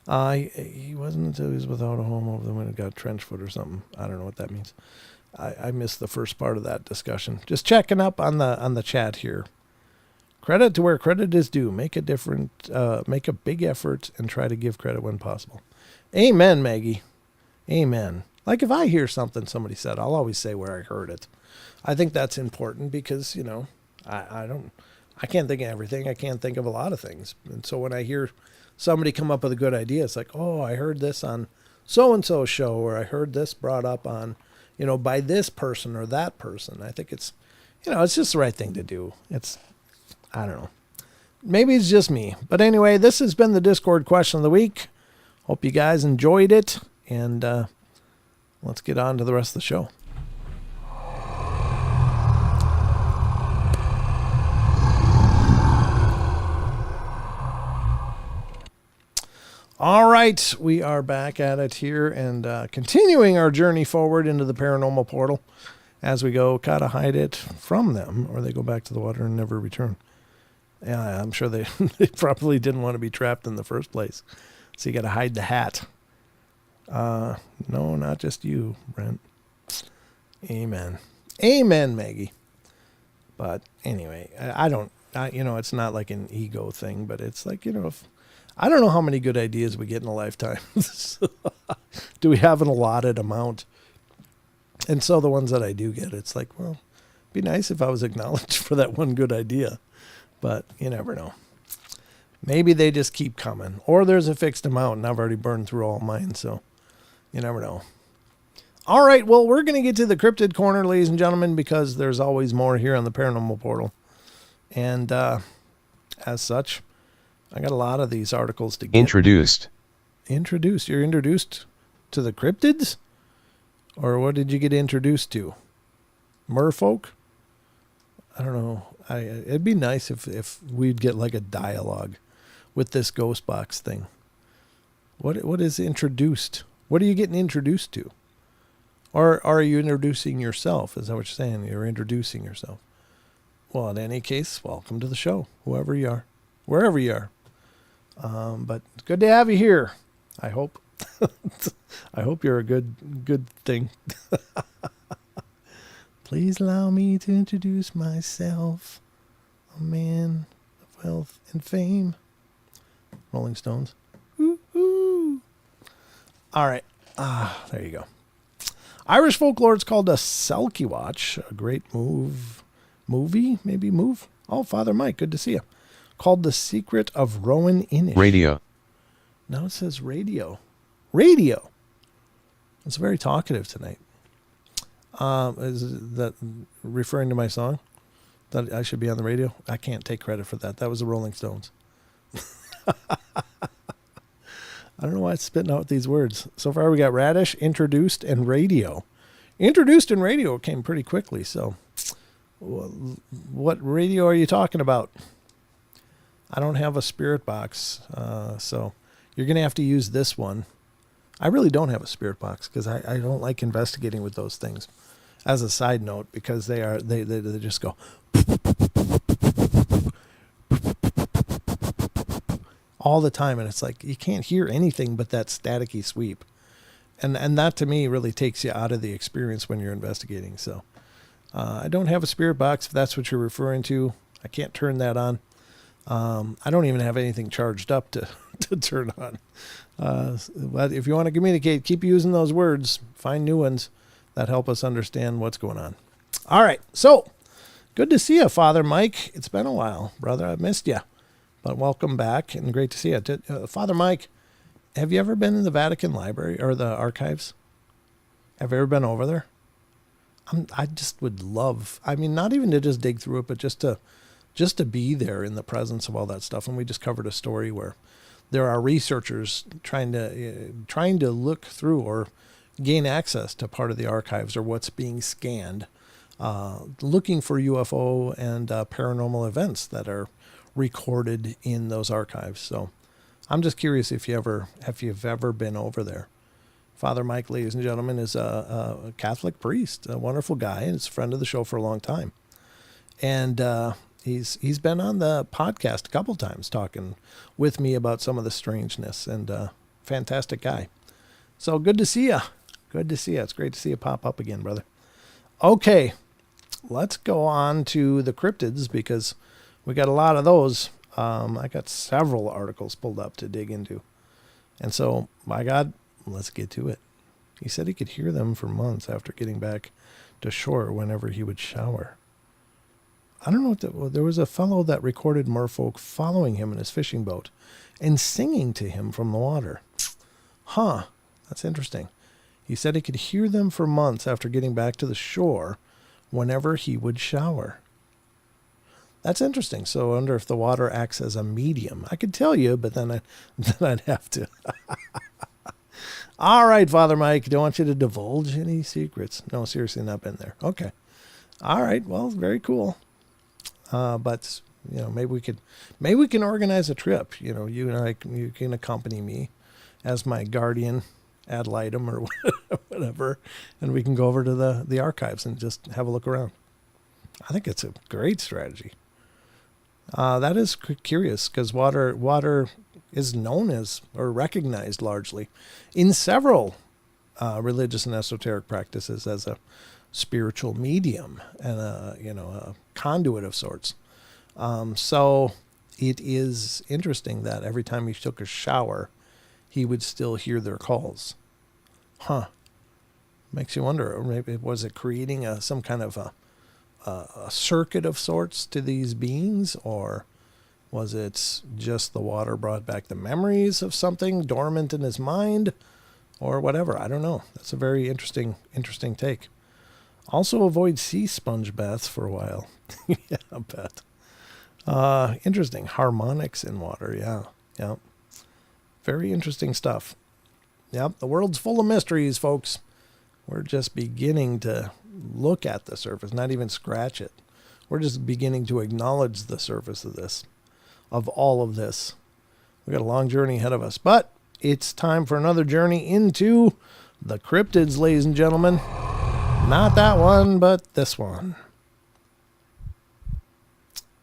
He wasn't until he was without a home over the winter, got trench foot or something. I don't know what that means. I missed the first part of that discussion. Just checking up on the chat here. Credit to where credit is due. Make a big effort and try to give credit when possible. Amen, Maggie. Amen. Like if I hear something somebody said, I'll always say where I heard it. I think that's important because, I can't think of everything. I can't think of a lot of things. And so when I hear somebody come up with a good idea, it's like, oh, I heard this on so-and-so show, or I heard this brought up on, by this person or that person. I think it's, it's just the right thing to do. I don't know. Maybe it's just me. But anyway, this has been the Discord question of the week. Hope you guys enjoyed it. And let's get on to the rest of the show. All right, we are back at it here and continuing our journey forward into the paranormal portal. As we go, gotta hide it from them, or they go back to the water and never return. Yeah, I'm sure they probably didn't want to be trapped in the first place. So you gotta hide the hat. No, not just you, Brent. Amen. Amen, Maggie. But anyway, it's not like an ego thing, but it's like, if I don't know how many good ideas we get in a lifetime. Do we have an allotted amount? And so the ones that I do get, it's like, well, it'd be nice if I was acknowledged for that one good idea. But you never know. Maybe they just keep coming. Or there's a fixed amount, and I've already burned through all mine, so you never know. All right, well, we're going to get to the Cryptid Corner, ladies and gentlemen, because there's always more here on the Paranormal Portal. And as such, I got a lot of these articles to get. Introduced. You're introduced to the cryptids? Or what did you get introduced to? Merfolk? I don't know. It'd be nice if we'd get like a dialogue with this ghost box thing. What is introduced? What are you getting introduced to? Or are you introducing yourself? Is that what you're saying? You're introducing yourself. Well, in any case, welcome to the show, whoever you are, wherever you are. But it's good to have you here. I hope. I hope you're a good thing. Please allow me to introduce myself, a man of wealth and fame. Rolling Stones. Woo-hoo. All right. There you go. Irish folklore is called a Sasquatch. A great movie. Oh, Father Mike, good to see you. Called The Secret of Rowan Inish. Radio. Now it says radio. Radio. It's very talkative tonight. Is that referring to my song? That I should be on the radio? I can't take credit for that. That was the Rolling Stones. I don't know why it's spitting out these words. So far we got radish, introduced, and radio. Introduced and radio came pretty quickly, so What radio are you talking about? I don't have a spirit box, so you're going to have to use this one. I really don't have a spirit box because I don't like investigating with those things. As a side note, because they just go all the time, and it's like you can't hear anything but that staticky sweep, and that to me really takes you out of the experience when you're investigating. So I don't have a spirit box, if that's what you're referring to. I can't turn that on. I don't even have anything charged up to turn on. But if you want to communicate, keep using those words. Find new ones that help us understand what's going on. All right, so good to see you, Father Mike. It's been a while, brother. I've missed you. But welcome back, and great to see you. Father Mike, have you ever been in the Vatican Library or the archives? Have you ever been over there? I just would love, I mean, not even to just dig through it, but just to be there in the presence of all that stuff. And we just covered a story where there are researchers trying to look through or gain access to part of the archives or what's being scanned, looking for UFO and paranormal events that are recorded in those archives. So I'm just curious if you've ever been over there. Father Mike, ladies and gentlemen, is a Catholic priest, a wonderful guy, and is a friend of the show for a long time. And he's been on the podcast a couple times talking with me about some of the strangeness, and fantastic guy. So good to see you. Good to see you. It's great to see you pop up again, brother. Okay, let's go on to the cryptids because we got a lot of those. I got several articles pulled up to dig into. And so, my God, let's get to it. He said he could hear them for months after getting back to shore whenever he would shower. I don't know what there was a fellow that recorded merfolk following him in his fishing boat and singing to him from the water. Huh, that's interesting. He said he could hear them for months after getting back to the shore whenever he would shower. That's interesting. So I wonder if the water acts as a medium. I could tell you, but then I'd have to. All right, Father Mike, don't want you to divulge any secrets. No, seriously, not been there. Okay. All right. Well, very cool. But you know, maybe we can organize a trip. You know, you and I, you can accompany me as my guardian ad litem or whatever, and we can go over to the archives and just have a look around. I think it's a great strategy. That is curious because water is known as or recognized largely in several religious and esoteric practices as a spiritual medium and a conduit of sorts. So it is interesting that every time he took a shower, he would still hear their calls. Huh. Makes you wonder, or maybe was it creating some kind of a circuit of sorts to these beings, or was it just the water brought back the memories of something dormant in his mind, or whatever? I don't know. That's a very interesting take. Also avoid sea sponge baths for a while. Yeah, I bet. Interesting. Harmonics in water. Yeah. Very interesting stuff. Yep. The world's full of mysteries, folks. We're just beginning to look at the surface, not even scratch it. We're just beginning to acknowledge the surface of all of this. We've got a long journey ahead of us, but it's time for another journey into the cryptids, ladies and gentlemen. Not that one, but this one.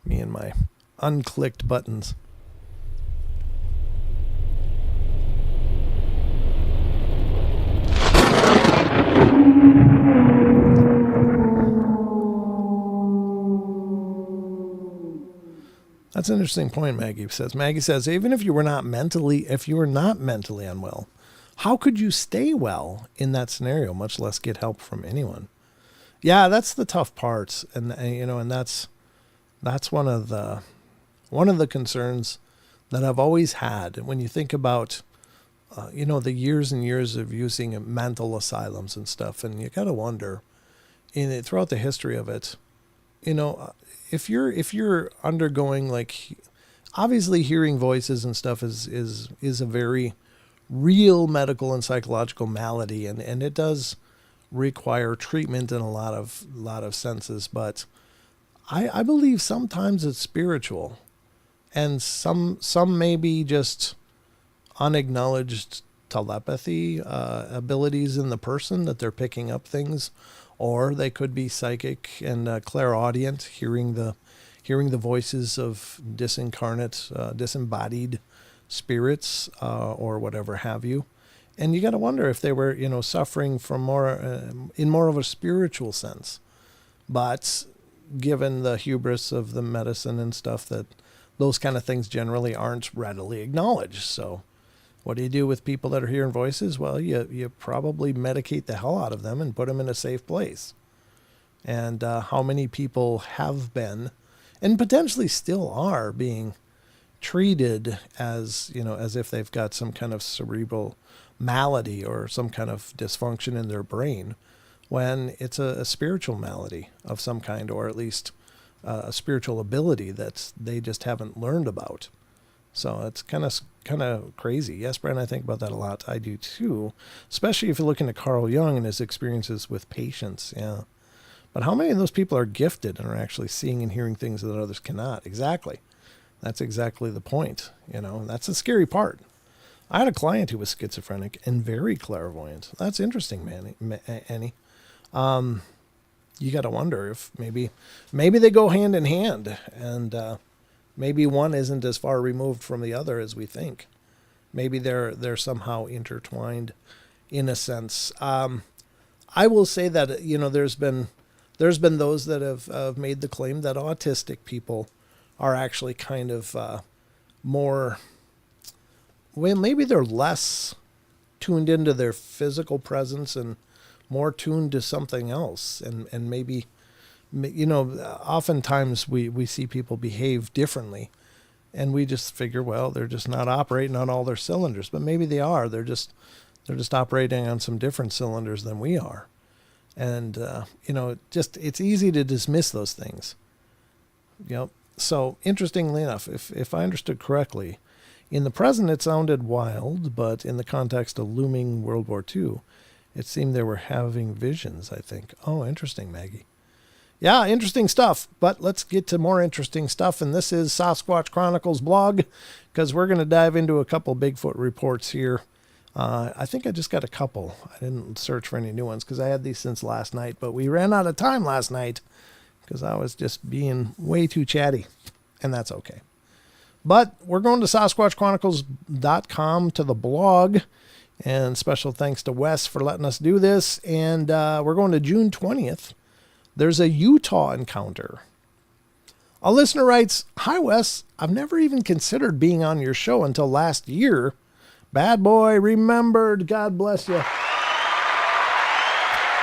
Me and my unclicked buttons. That's an interesting point, Maggie says. Maggie says, even if you were not mentally unwell, how could you stay well in that scenario, much less get help from anyone? Yeah, that's the tough part. And that's one of the concerns that I've always had when you think about, the years and years of using mental asylums and stuff. And you got to wonder throughout the history of it, if you're undergoing, like, obviously hearing voices and stuff is a very real medical and psychological malady, and it does require treatment in a lot of senses. But I believe sometimes it's spiritual, and some may be just unacknowledged telepathy abilities in the person that they're picking up things, or they could be psychic and clairaudient, hearing the voices of disembodied spirits or whatever have you. And you got to wonder if they were, suffering from in more of a spiritual sense. But given the hubris of the medicine and stuff, that those kind of things generally aren't readily acknowledged. So what do you do with people that are hearing voices? Well, you probably medicate the hell out of them and put them in a safe place. And how many people have been, and potentially still are, being treated as if they've got some kind of cerebral malady or some kind of dysfunction in their brain, when it's a spiritual malady of some kind, or at least a spiritual ability that they just haven't learned about. So it's kind of crazy. Yes, Brian, I think about that a lot. I do too, especially if you're looking at Carl Jung and his experiences with patients. Yeah. But how many of those people are gifted and are actually seeing and hearing things that others cannot? Exactly. That's exactly the point. That's the scary part. I had a client who was schizophrenic and very clairvoyant. That's interesting, Annie. You got to wonder if maybe they go hand in hand, and maybe one isn't as far removed from the other as we think. Maybe they're somehow intertwined, in a sense. I will say that there's been those that have made the claim that autistic people are actually kind of more. Well, maybe they're less tuned into their physical presence and more tuned to something else. And maybe, oftentimes we see people behave differently, and we just figure, well, they're just not operating on all their cylinders. But maybe they are. They're just operating on some different cylinders than we are. And, it's easy to dismiss those things. So interestingly enough, if I understood correctly, in the present, it sounded wild, but in the context of looming World War II, it seemed they were having visions, I think. Oh, interesting, Maggie. Yeah, interesting stuff. But let's get to more interesting stuff. And this is Sasquatch Chronicles blog, because we're going to dive into a couple Bigfoot reports here. I think I just got a couple. I didn't search for any new ones because I had these since last night. But we ran out of time last night because I was just being way too chatty. And that's okay. But we're going to SasquatchChronicles.com to the blog. And special thanks to Wes for letting us do this. And we're going to June 20th. There's a Utah encounter. A listener writes, "Hi, Wes. I've never even considered being on your show until last year. Bad boy remembered. God bless you."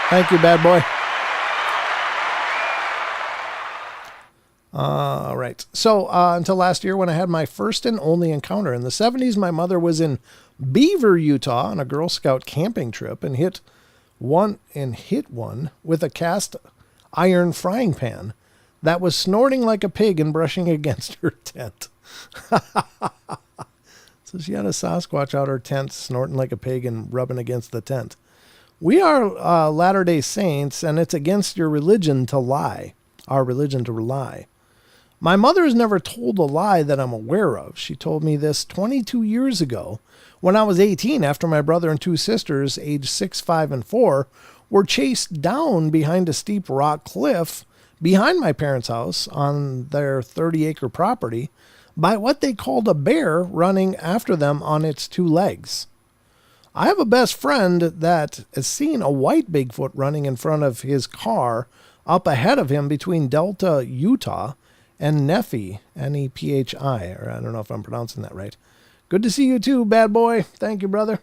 Thank you, bad boy. All right. So until last year, when I had my first and only encounter in the 70s, my mother was in Beaver, Utah on a Girl Scout camping trip and hit one with a cast iron frying pan that was snorting like a pig and brushing against her tent. So she had a Sasquatch out her tent, snorting like a pig and rubbing against the tent. We are Latter-day Saints, and it's against your religion to lie. Our religion to lie. My mother has never told a lie that I'm aware of. She told me this 22 years ago when I was 18, after my brother and two sisters, aged 6, 5, and 4, were chased down behind a steep rock cliff behind my parents' house on their 30-acre property by what they called a bear running after them on its 2 legs. I have a best friend that has seen a white Bigfoot running in front of his car up ahead of him between Delta, Utah, and Nephi, N-E-P-H-I, or I don't know if I'm pronouncing that right. Good to see you too, bad boy. Thank you, brother.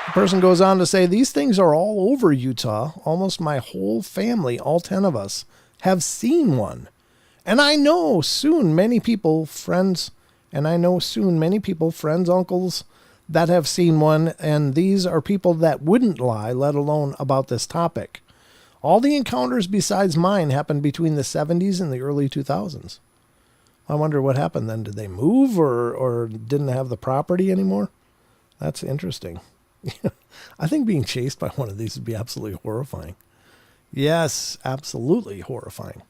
The person goes on to say, these things are all over Utah. Almost my whole family, all 10 of us, have seen one. And I know soon many people, friends, uncles, that have seen one, and these are people that wouldn't lie, let alone about this topic. All the encounters besides mine happened between the 70s and the early 2000s. I wonder what happened then. Did they move or didn't have the property anymore? That's interesting. I think being chased by one of these would be absolutely horrifying. Yes, absolutely horrifying.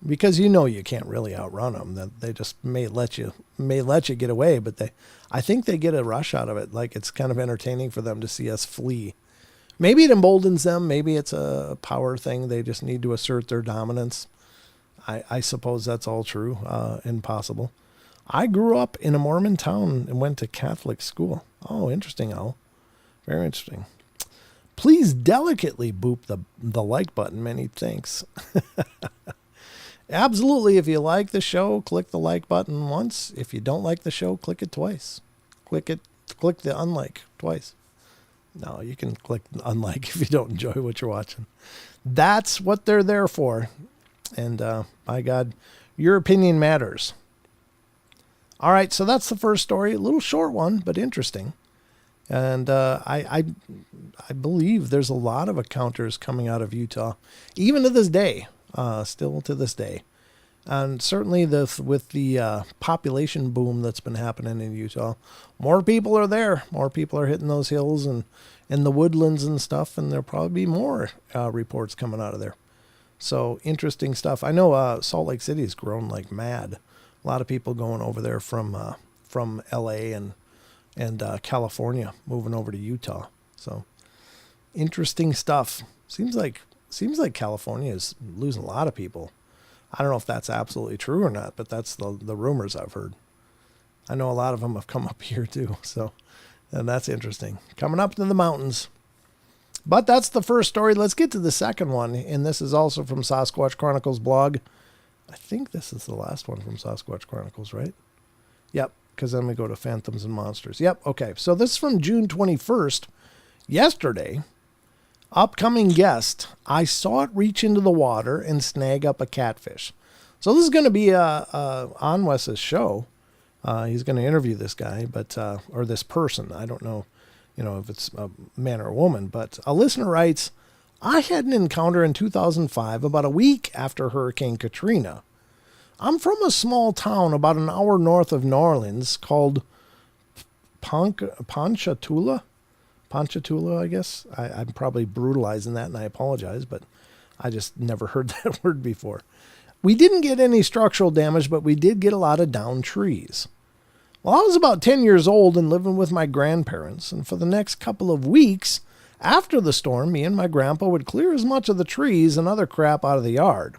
Because you can't really outrun them. That they just may let you get away, but I think they get a rush out of it. Like it's kind of entertaining for them to see us flee. Maybe it emboldens them. Maybe it's a power thing. They just need to assert their dominance. I suppose that's all true and possible. I grew up in a Mormon town and went to Catholic school. Oh, interesting, Al. Very interesting. Please delicately boop the like button. Many thanks. Absolutely. If you like the show, click the like button once. If you don't like the show, click it twice. Click the unlike twice. No, you can click unlike if you don't enjoy what you're watching. That's what they're there for. And by God, your opinion matters. All right, so that's the first story. A little short one, but interesting. And I believe there's a lot of encounters coming out of Utah, even to this day, still to this day. And certainly with the population boom that's been happening in Utah, more people are there. More people are hitting those hills and the woodlands and stuff, and there'll probably be more reports coming out of there. So interesting stuff. I know Salt Lake City has grown like mad. A lot of people going over there from L.A. and California, moving over to Utah. So interesting stuff. Seems like California is losing a lot of people. I don't know if that's absolutely true or not, but that's the rumors I've heard. I know a lot of them have come up here too. So, and that's interesting. Coming up to the mountains. But that's the first story. Let's get to the second one. And this is also from Sasquatch Chronicles blog. I think this is the last one from Sasquatch Chronicles, right? Yep. Because then we go to Phantoms and Monsters. Yep. Okay. So this is from June 21st. Yesterday. Upcoming guest. I saw it reach into the water and snag up a catfish. So this is going to be on Wes's show. He's going to interview this guy, or this person. I don't know, if it's a man or a woman, but a listener writes, I had an encounter in 2005, about a week after Hurricane Katrina. I'm from a small town about an hour north of New Orleans called Ponchatoula, I guess. I'm probably brutalizing that, and I apologize, but I just never heard that word before. We didn't get any structural damage, but we did get a lot of downed trees. Well, I was about 10 years old and living with my grandparents, and for the next couple of weeks after the storm, me and my grandpa would clear as much of the trees and other crap out of the yard.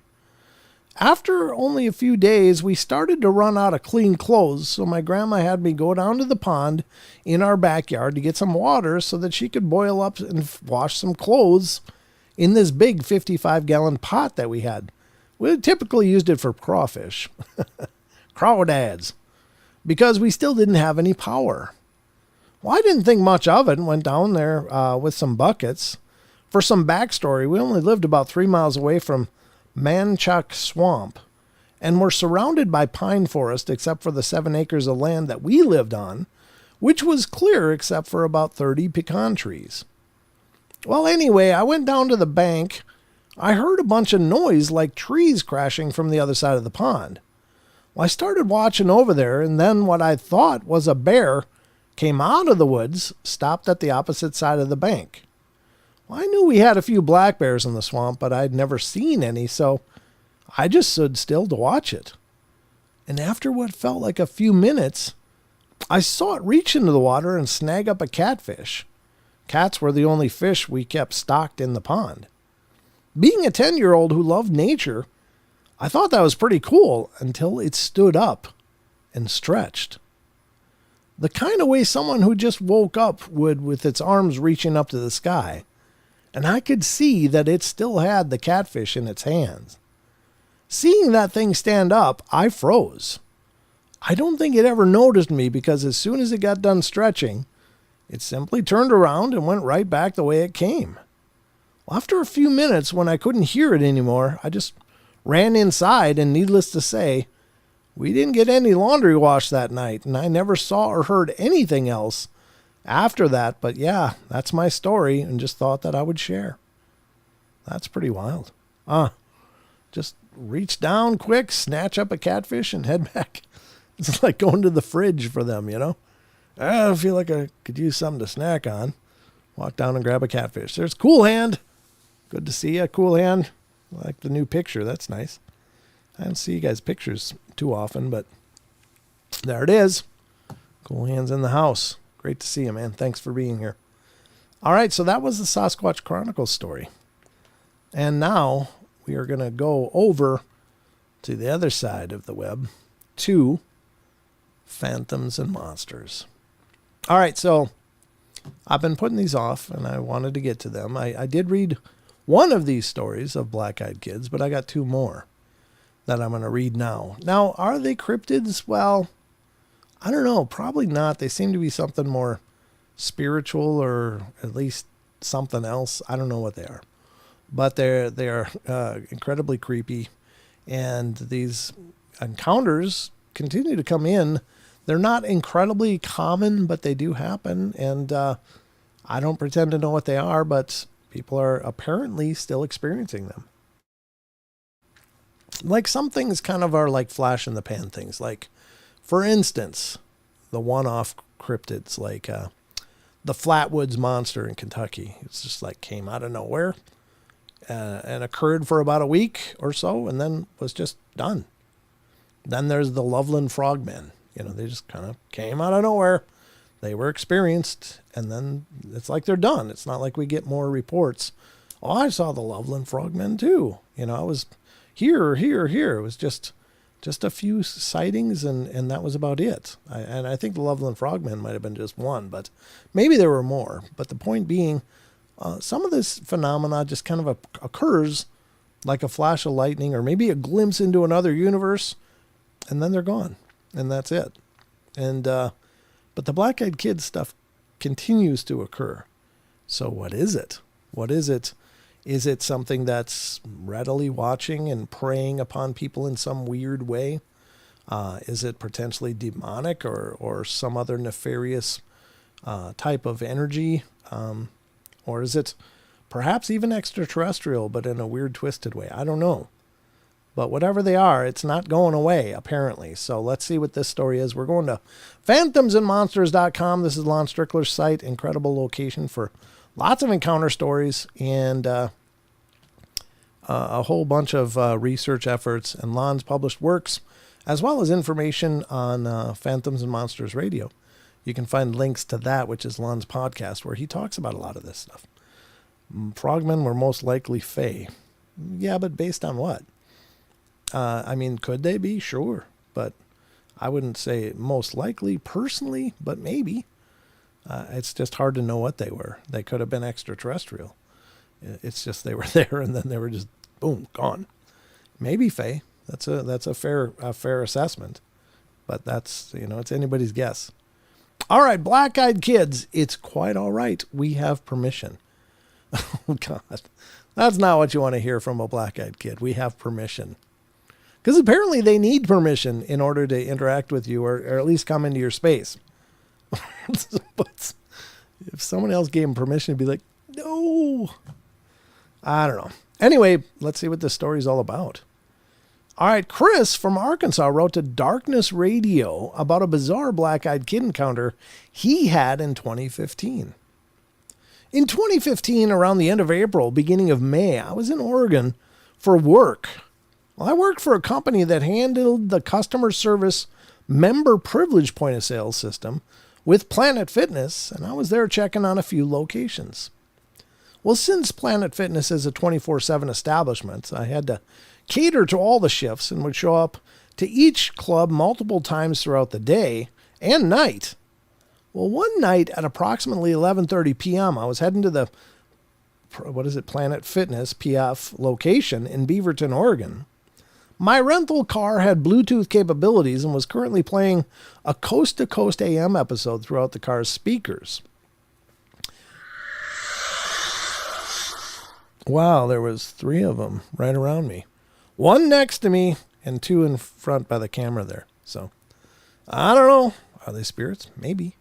After only a few days, we started to run out of clean clothes, so my grandma had me go down to the pond in our backyard to get some water so that she could boil up and wash some clothes in this big 55-gallon pot that we had. We typically used it for crawfish, crawdads, because we still didn't have any power. Well, I didn't think much of it and went down there with some buckets. For some backstory, we only lived about 3 miles away from Manchac Swamp, and were surrounded by pine forest except for the 7 acres of land that we lived on, which was clear except for about 30 pecan trees. Well, anyway, I went down to the bank. I heard a bunch of noise like trees crashing from the other side of the pond. Well, I started watching over there, and then what I thought was a bear came out of the woods, stopped at the opposite side of the bank. Well, I knew we had a few black bears in the swamp, but I'd never seen any, so I just stood still to watch it. And after what felt like a few minutes, I saw it reach into the water and snag up a catfish. Cats were the only fish we kept stocked in the pond. Being a 10-year-old who loved nature, I thought that was pretty cool until it stood up and stretched. The kind of way someone who just woke up would with its arms reaching up to the sky. And I could see that it still had the catfish in its hands. Seeing that thing stand up, I froze. I don't think it ever noticed me because as soon as it got done stretching, it simply turned around and went right back the way it came. Well, after a few minutes, when I couldn't hear it anymore, I just ran inside, and needless to say, we didn't get any laundry wash that night, and I never saw or heard anything else after that. But yeah, that's my story, and just thought that I would share. That's pretty wild. Just reach down quick, snatch up a catfish, and head back. It's like going to the fridge for them, I feel like I could use something to snack on. Walk down and grab a catfish. There's Cool Hand. Good to see you, Cool Hand. I like the new picture. That's nice. I don't see you guys' pictures too often, but there it is. Cool Hand's in the house. Great to see you, man. Thanks for being here. All right, so that was the Sasquatch Chronicles story. And now we are going to go over to the other side of the web to phantoms and monsters. All right, so I've been putting these off, and I wanted to get to them. I did read one of these stories of black-eyed kids, but I got two more that I'm going to read now. Now, are they cryptids? Well, I don't know. Probably not. They seem to be something more spiritual, or at least something else. I don't know what they are. But they're incredibly creepy, and these encounters continue to come in. They're not incredibly common, but they do happen, and I don't pretend to know what they are, but people are apparently still experiencing them. Like, some things kind of are like flash in the pan things. Like, for instance, the one-off cryptids, like the Flatwoods Monster in Kentucky. It's just like came out of nowhere and occurred for about a week or so, and then was just done. Then there's the Loveland Frogmen. You know, they just kind of came out of nowhere. They were experienced, and then it's like they're done. It's not like we get more reports. Oh, I saw the Loveland Frogmen too. You know, I was here. It was just a few sightings, and that was about it. And I think the Loveland Frogmen might have been just one, but maybe there were more. But the point being, some of this phenomena just kind of occurs like a flash of lightning, or maybe a glimpse into another universe, and then they're gone, and that's it. And but the black-eyed kid stuff continues to occur. So what is it? What is it? Is it something that's readily watching and preying upon people in some weird way? Is it potentially demonic, or some other nefarious type of energy? Or is it perhaps even extraterrestrial, but in a weird, twisted way? I don't know. But whatever they are, it's not going away, apparently. So let's see what this story is. We're going to phantomsandmonsters.com. This is Lon Strickler's site. Incredible location for lots of encounter stories and a whole bunch of research efforts and Lon's published works, as well as information on Phantoms and Monsters Radio. You can find links to that, which is Lon's podcast, where he talks about a lot of this stuff. Frogmen were most likely fae. Yeah, but based on what? I mean, could they be? Sure. But I wouldn't say most likely personally, but maybe. It's just hard to know what they were. They could have been extraterrestrial. It's just they were there, and then they were just, boom, gone. Maybe fae. That's a fair assessment. But that's, it's anybody's guess. All right, black-eyed kids, it's quite all right. We have permission. Oh, God. That's not what you want to hear from a black-eyed kid. We have permission. Because apparently they need permission in order to interact with you, or at least come into your space. But if someone else gave them permission, it'd be like, no. I don't know. Anyway, let's see what this story's all about. All right, Chris from Arkansas wrote to Darkness Radio about a bizarre black-eyed kid encounter he had in 2015. In 2015, around the end of April, beginning of May, I was in Oregon for work. Well, I worked for a company that handled the customer service member privilege point-of-sale system with Planet Fitness, and I was there checking on a few locations. Well, since Planet Fitness is a 24/7 establishment, I had to cater to all the shifts and would show up to each club multiple times throughout the day and night. Well, one night at approximately 11:30 p.m., I was heading to the, Planet Fitness, PF, location in Beaverton, Oregon. My rental car had Bluetooth capabilities and was currently playing a Coast to Coast AM episode throughout the car's speakers. Wow, there was 3 of them right around me. 1 next to me and 2 in front by the camera there. So, I don't know. Are they spirits? Maybe.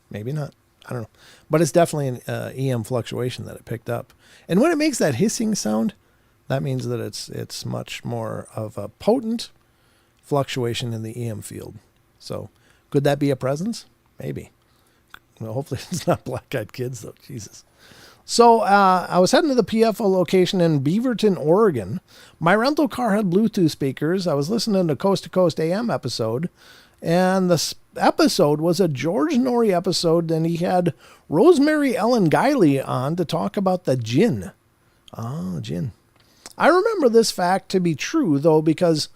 Maybe not. I don't know. But it's definitely an EM fluctuation that it picked up. And when it makes that hissing sound, that means that it's much more of a potent fluctuation in the EM field. So could that be a presence? Maybe. Well, hopefully it's not black-eyed kids, though. Jesus. So I was heading to the PFO location in Beaverton, Oregon. My rental car had Bluetooth speakers. I was listening to Coast to Coast AM episode. And this episode was a George Norrie episode. And he had Rosemary Ellen Guiley on to talk about the jinn. Jinn. I remember this fact to be true, though, because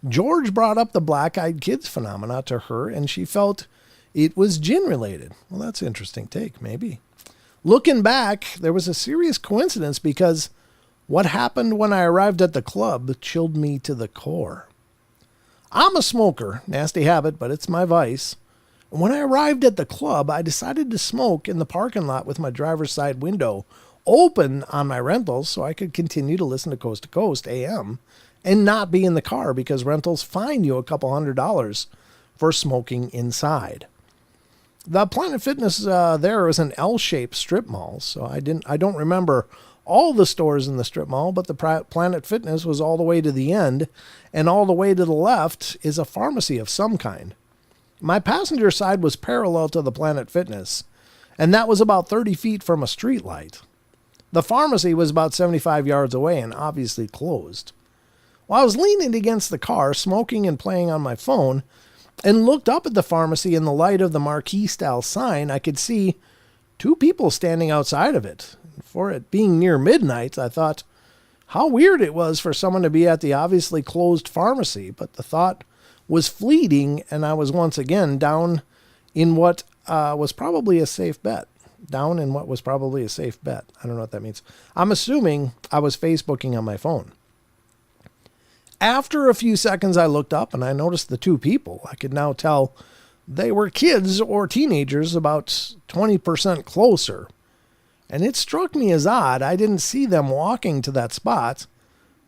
George brought up the black-eyed kids phenomena to her, and she felt it was jinn-related. Well, that's an interesting take, maybe. Looking back, there was a serious coincidence because what happened when I arrived at the club chilled me to the core. I'm a smoker, nasty habit, but it's my vice. And when I arrived at the club, I decided to smoke in the parking lot with my driver's side window open on my rentals so I could continue to listen to Coast AM and not be in the car because rentals fine you a couple $100 for smoking inside. The Planet Fitness there was an L-shaped strip mall, so I don't remember all the stores in the strip mall, but the Planet Fitness was all the way to the end, and all the way to the left is a pharmacy of some kind. My passenger side was parallel to the Planet Fitness, and that was about 30 feet from a street light. The pharmacy was about 75 yards away and obviously closed. While I was leaning against the car, smoking and playing on my phone, and looked up at the pharmacy in the light of the marquee-style sign, I could see two people standing outside of it. For it being near midnight, I thought how weird it was for someone to be at the obviously closed pharmacy, but the thought was fleeting, and I was once again down in what was probably a safe bet. I don't know what that means. I'm assuming I was Facebooking on my phone. After a few seconds, I looked up and I noticed the two people. I could now tell they were kids or teenagers about 20% closer. And it struck me as odd. I didn't see them walking to that spot.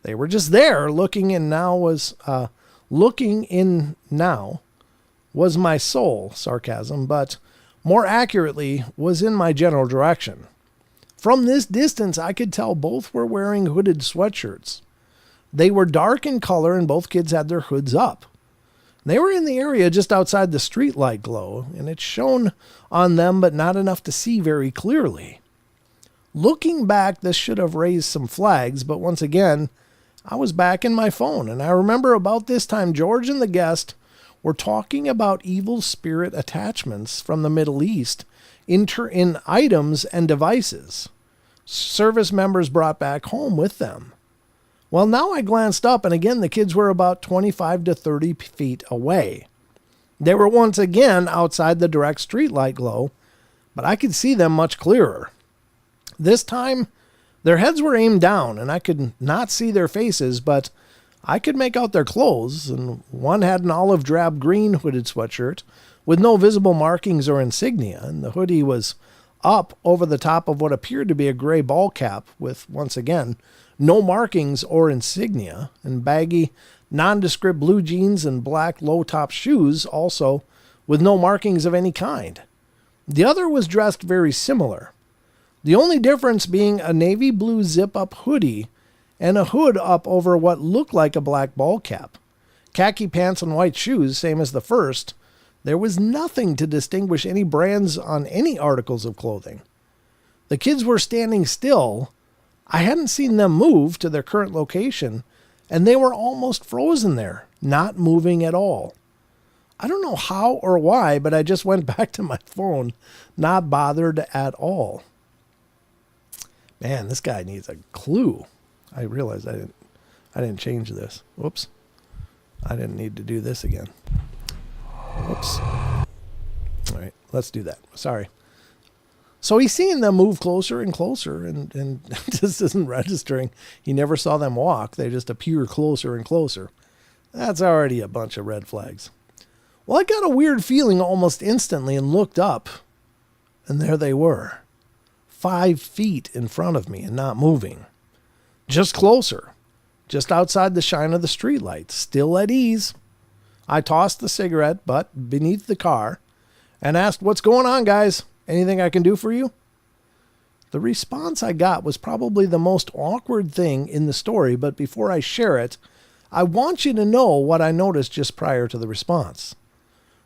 They were just there looking in now was my soul, sarcasm, but more accurately was in my general direction. From this distance, I could tell both were wearing hooded sweatshirts. They were dark in color and both kids had their hoods up. They were in the area just outside the streetlight glow, and it shone on them but not enough to see very clearly. Looking back, this should have raised some flags, but once again, I was back in my phone, and I remember about this time George and the guest were talking about evil spirit attachments from the Middle East in items and devices service members brought back home with them. Well, now I glanced up, and again, the kids were about 25 to 30 feet away. They were once again outside the direct streetlight glow, but I could see them much clearer. This time, their heads were aimed down, and I could not see their faces, but I could make out their clothes, and one had an olive drab green hooded sweatshirt with no visible markings or insignia, and the hoodie was up over the top of what appeared to be a gray ball cap with, once again, no markings or insignia, and baggy, nondescript blue jeans and black low-top shoes also with no markings of any kind. The other was dressed very similar. The only difference being a navy blue zip-up hoodie and a hood up over what looked like a black ball cap. Khaki pants and white shoes, same as the first. There was nothing to distinguish any brands on any articles of clothing. The kids were standing still. I hadn't seen them move to their current location, and they were almost frozen there, not moving at all. I don't know how or why, but I just went back to my phone, not bothered at all. Man, this guy needs a clue. I realized I didn't change this. Whoops. I didn't need to do this again. Whoops. All right, let's do that. Sorry. So he's seeing them move closer and closer, and just isn't registering. He never saw them walk. They just appear closer and closer. That's already a bunch of red flags. Well, I got a weird feeling almost instantly and looked up, and there they were, 5 feet in front of me and not moving. Just closer, just outside the shine of the streetlight, still at ease. I tossed the cigarette butt beneath the car and asked, "What's going on, guys? Anything I can do for you?" The response I got was probably the most awkward thing in the story, but before I share it, I want you to know what I noticed just prior to the response.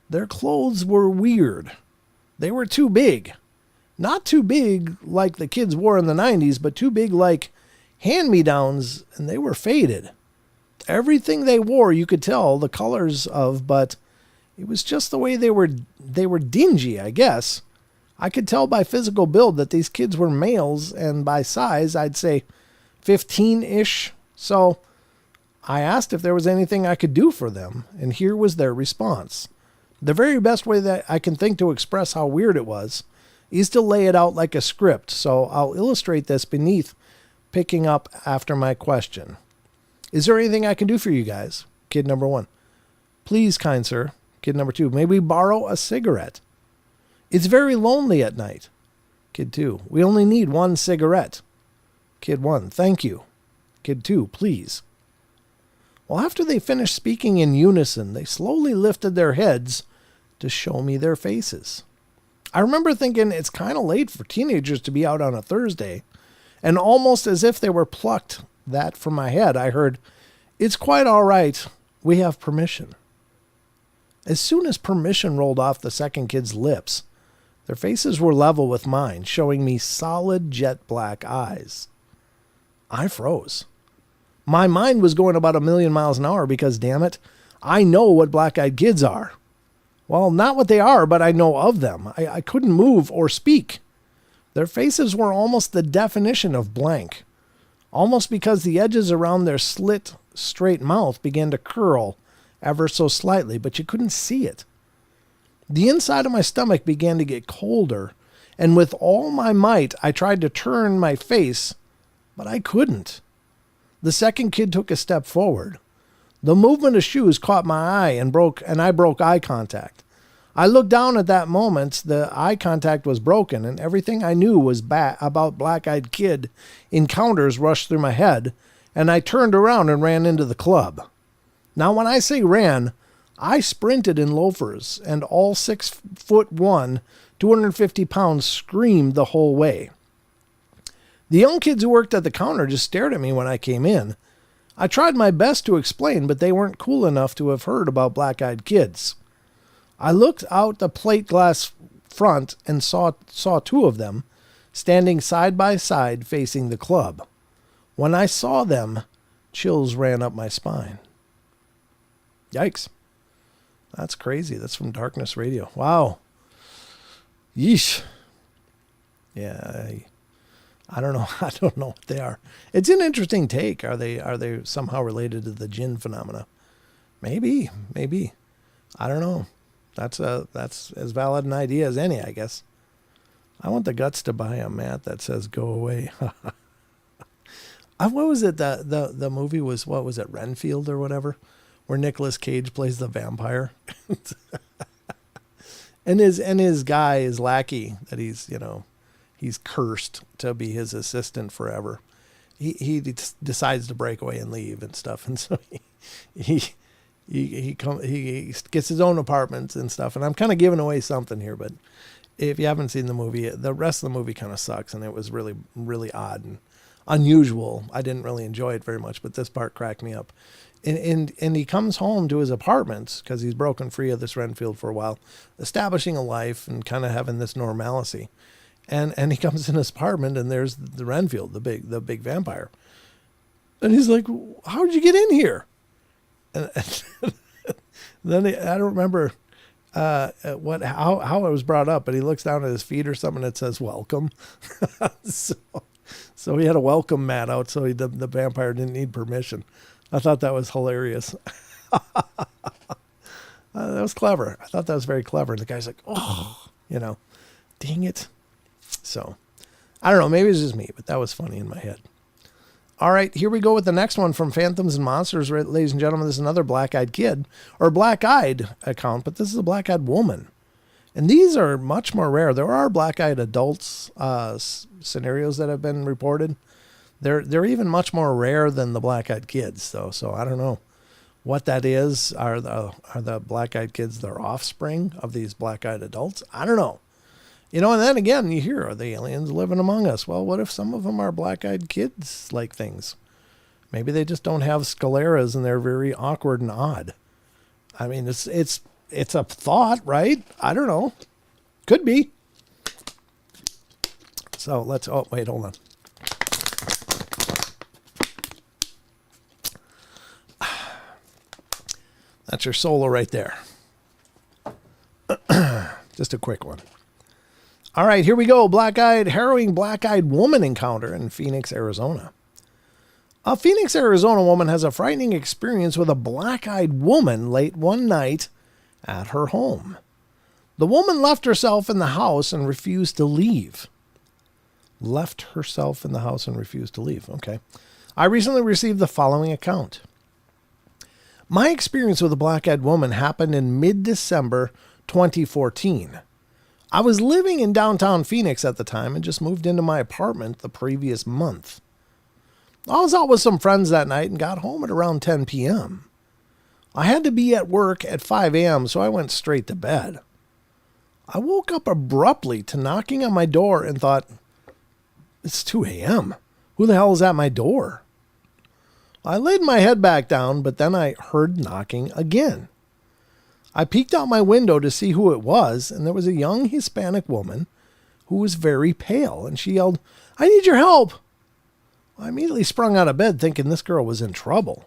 Their clothes were weird. They were too big. Not too big like the kids wore in the 90s, but too big like hand-me-downs, and they were faded. Everything they wore, you could tell the colors of, but it was just the way they were dingy, I guess. I could tell by physical build that these kids were males, and by size, I'd say 15-ish. So I asked if there was anything I could do for them, and here was their response. The very best way that I can think to express how weird it was is to lay it out like a script, so I'll illustrate this beneath, picking up after my question. Is there anything I can do for you guys? Kid number 1. Please, kind sir. Kid number 2. May we borrow a cigarette? It's very lonely at night. Kid 2. We only need 1 cigarette. Kid 1. Thank you. Kid 2. Please. Well, after they finished speaking in unison, they slowly lifted their heads to show me their faces. I remember thinking it's kind of late for teenagers to be out on a Thursday, and almost as if they were plucked that from my head, I heard, "It's quite all right. We have permission." As soon as permission rolled off the second kid's lips, their faces were level with mine, showing me solid jet black eyes. I froze. My mind was going about 1,000,000 miles an hour because, damn it, I know what black-eyed kids are. Well, not what they are, but I know of them. I couldn't move or speak. Their faces were almost the definition of blank, almost because the edges around their slit, straight mouth began to curl ever so slightly, but you couldn't see it. The inside of my stomach began to get colder, and with all my might, I tried to turn my face, but I couldn't. The second kid took a step forward. The movement of shoes caught my eye and I broke eye contact. I looked down at that moment. The eye contact was broken, and everything I knew was about black-eyed kid encounters rushed through my head, and I turned around and ran into the club. Now, when I say ran, I sprinted in loafers, and all 6'1", 250 pounds screamed the whole way. The young kids who worked at the counter just stared at me when I came in. I tried my best to explain, but they weren't cool enough to have heard about black-eyed kids. I looked out the plate glass front and saw 2 of them standing side by side facing the club. When I saw them, chills ran up my spine. Yikes. That's crazy. That's from Darkness Radio. Wow. Yeesh. Yeah, I don't know. I don't know what they are. It's an interesting take. Are they somehow related to the jinn phenomena? Maybe. I don't know. That's as valid an idea as any, I guess. I want the guts to buy a mat that says "Go away." What was it? The movie was, what was it? Renfield or whatever, where Nicolas Cage plays the vampire, and his guy, his lackey, that he's cursed to be his assistant forever. He decides to break away and leave and stuff, and so he gets his own apartment and stuff. And I'm kind of giving away something here, but if you haven't seen the movie, the rest of the movie kind of sucks, and it was really, really odd and unusual. I didn't really enjoy it very much, but this part cracked me up. And he comes home to his apartment because he's broken free of this Renfield for a while, establishing a life and kind of having this normalcy. And he comes in his apartment, and there's the Renfield, the big vampire. And he's like, "How did you get in here?" And then I don't remember how it was brought up, but he looks down at his feet or something that says "Welcome." so he had a welcome mat out, so the vampire didn't need permission. I thought that was hilarious. That was clever. I thought that was very clever. And the guy's like, "Oh, dang it." So, I don't know. Maybe it's just me, but that was funny in my head. All right, here we go with the next one from Phantoms and Monsters. Ladies and gentlemen, this is another black-eyed kid, or black-eyed account, but this is a black-eyed woman. And these are much more rare. There are black-eyed adults scenarios that have been reported. They're even much more rare than the black-eyed kids, though. So I don't know what that is. Are the black-eyed kids their offspring of these black-eyed adults? I don't know. And then again, you hear, are the aliens living among us? Well, what if some of them are black-eyed kids like things? Maybe they just don't have scleras and they're very awkward and odd. I mean, it's a thought, right? I don't know. Could be. So let's, oh, wait, hold on. That's your solo right there. Just a quick one. All right, here we go. Harrowing black-eyed woman encounter in Phoenix, Arizona. A Phoenix, Arizona woman has a frightening experience with a black-eyed woman late one night at her home. The woman left herself in the house and refused to leave. Left herself in the house and refused to leave. Okay. I recently received the following account. My experience with a black-eyed woman happened in mid-December 2014. I was living in downtown Phoenix at the time and just moved into my apartment the previous month. I was out with some friends that night and got home at around 10 p.m. I had to be at work at 5 a.m., so I went straight to bed. I woke up abruptly to knocking on my door and thought, it's 2 a.m. Who the hell is at my door? I laid my head back down, but then I heard knocking again. I peeked out my window to see who it was, and there was a young Hispanic woman who was very pale, and she yelled, "I need your help!" I immediately sprung out of bed thinking this girl was in trouble.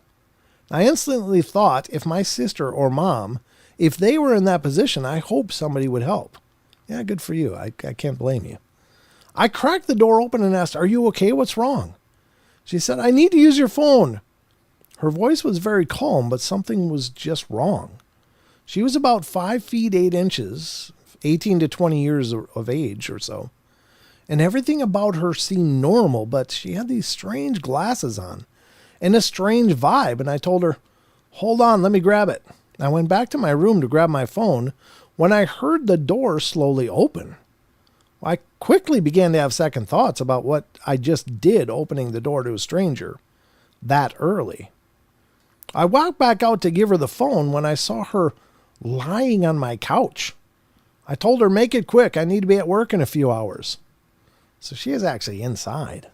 I instantly thought if my sister or mom, if they were in that position, I hope somebody would help. Yeah, good for you. I can't blame you. I cracked the door open and asked, "Are you okay? What's wrong?" She said, "I need to use your phone." Her voice was very calm, but something was just wrong. She was about 5 feet 8 inches, 18 to 20 years of age or so. And everything about her seemed normal, but she had these strange glasses on and a strange vibe. And I told her, "Hold on, let me grab it." I went back to my room to grab my phone when I heard the door slowly open. I quickly began to have second thoughts about what I just did opening the door to a stranger that early. I walked back out to give her the phone when I saw her lying on my couch. I told her, "Make it quick. I need to be at work in a few hours." So she is actually inside.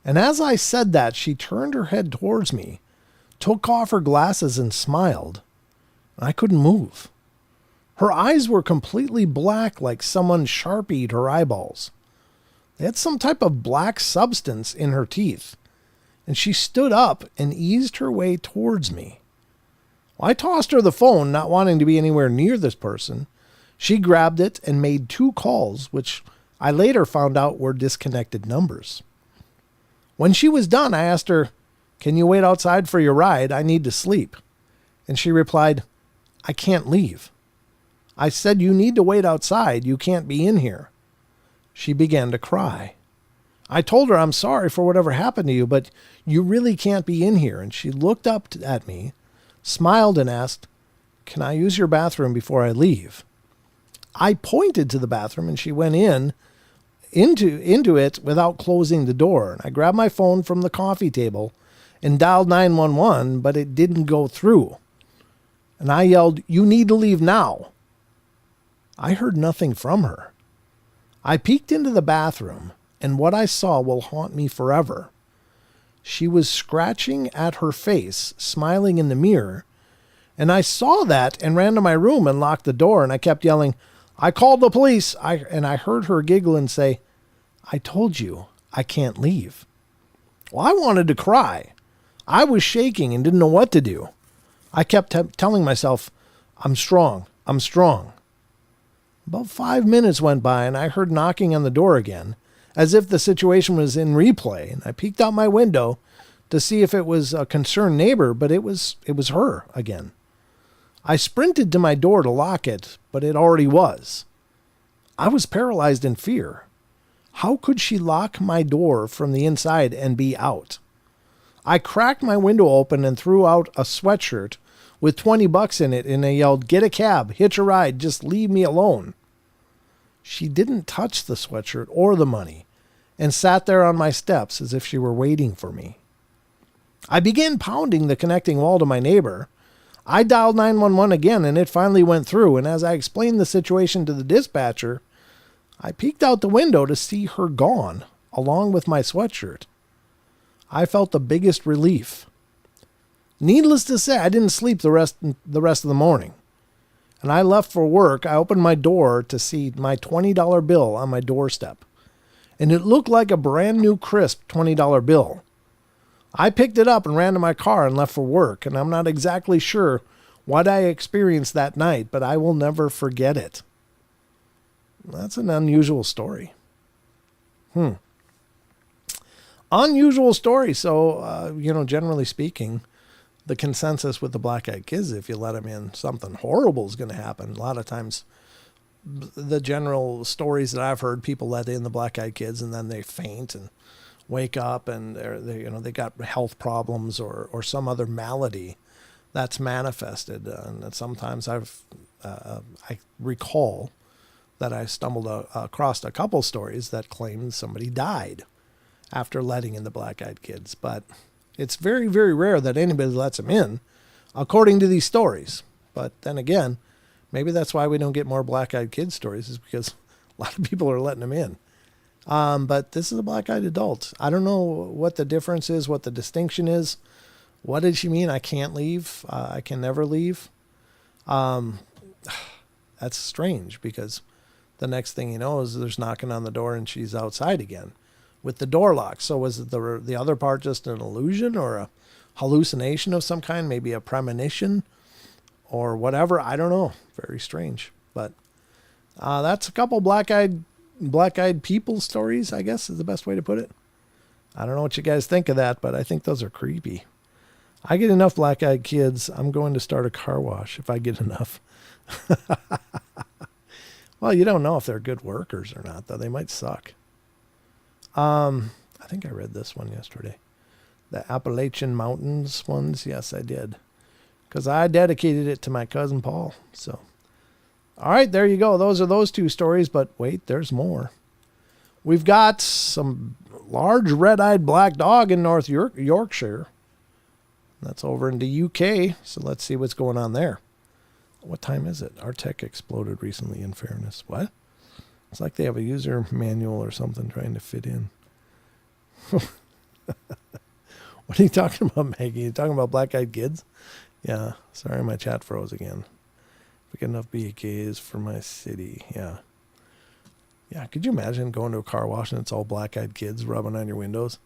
And as I said that, she turned her head towards me, took off her glasses and smiled. I couldn't move. Her eyes were completely black, like someone sharpied her eyeballs. They had some type of black substance in her teeth. And she stood up and eased her way towards me. Well, I tossed her the phone, not wanting to be anywhere near this person. She grabbed it and made 2 calls, which I later found out were disconnected numbers. When she was done, I asked her, "Can you wait outside for your ride? I need to sleep." And she replied, "I can't leave." I said, "You need to wait outside. You can't be in here." She began to cry. I told her, "I'm sorry for whatever happened to you, but you really can't be in here." And she looked up at me, smiled, and asked, "Can I use your bathroom before I leave?" I pointed to the bathroom, and she went into it without closing the door. And I grabbed my phone from the coffee table and dialed 911, but it didn't go through. And I yelled, "You need to leave now." I heard nothing from her. I peeked into the bathroom, and what I saw will haunt me forever. She was scratching at her face, smiling in the mirror, and I saw that and ran to my room and locked the door, and I kept yelling, "I called the police." And I heard her giggle and say, "I told you, I can't leave." Well, I wanted to cry. I was shaking and didn't know what to do. I kept telling myself, "I'm strong, I'm strong." About 5 minutes went by, and I heard knocking on the door again, as if the situation was in replay. And I peeked out my window to see if it was a concerned neighbor, but it was her again. I sprinted to my door to lock it, but it already was. I was paralyzed in fear. How could she lock my door from the inside and be out? I cracked my window open and threw out a sweatshirt with $20 in it, and I yelled, "Get a cab, hitch a ride, just leave me alone." She didn't touch the sweatshirt or the money and sat there on my steps as if she were waiting for me. I began pounding the connecting wall to my neighbor. I dialed 911 again, and it finally went through, and as I explained the situation to the dispatcher, I peeked out the window to see her gone, along with my sweatshirt. I felt the biggest relief. Needless to say, I didn't sleep the rest of the morning. and I left for work, I opened my door to see my $20 bill on my doorstep. And it looked like a brand new crisp $20 bill. I picked it up and ran to my car and left for work, and I'm not exactly sure what I experienced that night, but I will never forget it. That's an unusual story. Unusual story. So, generally speaking, the consensus with the black-eyed kids, if you let them in, something horrible is going to happen. A lot of times, the general stories that I've heard, people let in the black-eyed kids and then they faint and wake up and they got health problems or some other malady that's manifested. And sometimes I recall that I stumbled across a couple stories that claimed somebody died after letting in the black-eyed kids. But it's very, very rare that anybody lets them in, according to these stories. But then again, maybe that's why we don't get more black-eyed kid stories, is because a lot of people are letting them in. But this is a black-eyed adult. I don't know what the difference is, what the distinction is. What did she mean? I can't leave. I can never leave. That's strange, because the next thing you know is there's knocking on the door and she's outside again with the door locked. So was the other part just an illusion or a hallucination of some kind? Maybe a premonition or whatever. I don't know. Very strange. But that's a couple black-eyed people stories, I guess is the best way to put it. I don't know what you guys think of that, but I think those are creepy. I get enough black-eyed kids, I'm going to start a car wash if I get enough. Well, you don't know if they're good workers or not, though. They might suck. I think I read this one yesterday. The Appalachian Mountains ones. Yes, I did. Because I dedicated it to my cousin Paul. So, all right, there you go. Those are those two stories. But wait, there's more. We've got some large red-eyed black dog in North Yorkshire. That's over in the UK. So let's see what's going on there. What time is it? Our tech exploded recently, in fairness. What? It's like they have a user manual or something trying to fit in. What are you talking about, Maggie? You talking about black-eyed kids? Yeah. Sorry, my chat froze again. Big enough BKs for my city. Yeah. Yeah, could you imagine going to a car wash and it's all black-eyed kids rubbing on your windows?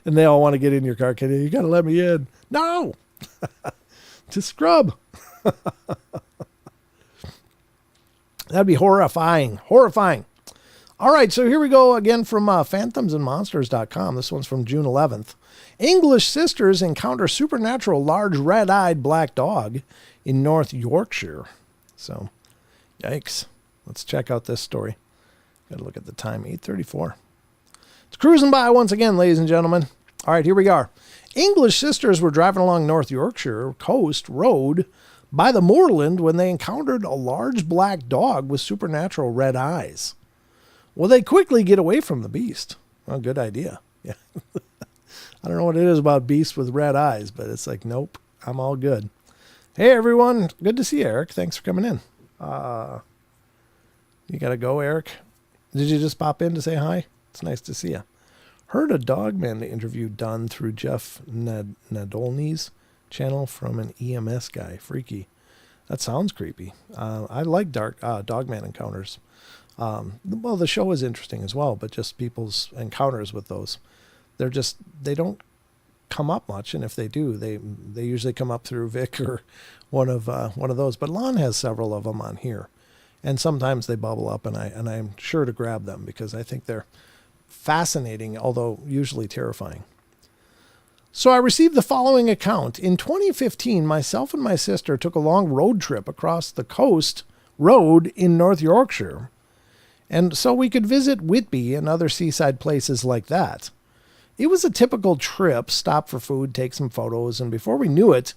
And they all want to get in your car. You got to let me in. No! To scrub. That'd be horrifying. Horrifying. All right, so here we go again from phantomsandmonsters.com. This one's from June 11th. English sisters encounter supernatural large red-eyed black dog in North Yorkshire. So, yikes. Let's check out this story. Got to look at the time, 8:34. It's cruising by once again, ladies and gentlemen. All right, here we are. English sisters were driving along North Yorkshire Coast Road by the moorland when they encountered a large black dog with supernatural red eyes. Well, they quickly get away from the beast. Well, good idea. Yeah. I don't know what it is about beasts with red eyes, but it's like, nope, I'm all good. Hey, everyone. Good to see you, Eric. Thanks for coming in. You got to go, Eric? Did you just pop in to say hi? It's nice to see you. Heard a dogman interview done through Jeff Nadolny's channel from an EMS guy. Freaky. That sounds creepy. I like dogman encounters. Well, the show is interesting as well, but just people's encounters with those. They don't come up much, and if they do, they usually come up through Vic or one of those. But Lon has several of them on here, and sometimes they bubble up, and I'm sure to grab them because I think they're fascinating, although usually terrifying. So I received the following account. In 2015, myself and my sister took a long road trip across the coast road in North Yorkshire, and so we could visit Whitby and other seaside places like that. It was a typical trip, stop for food, take some photos, and before we knew it,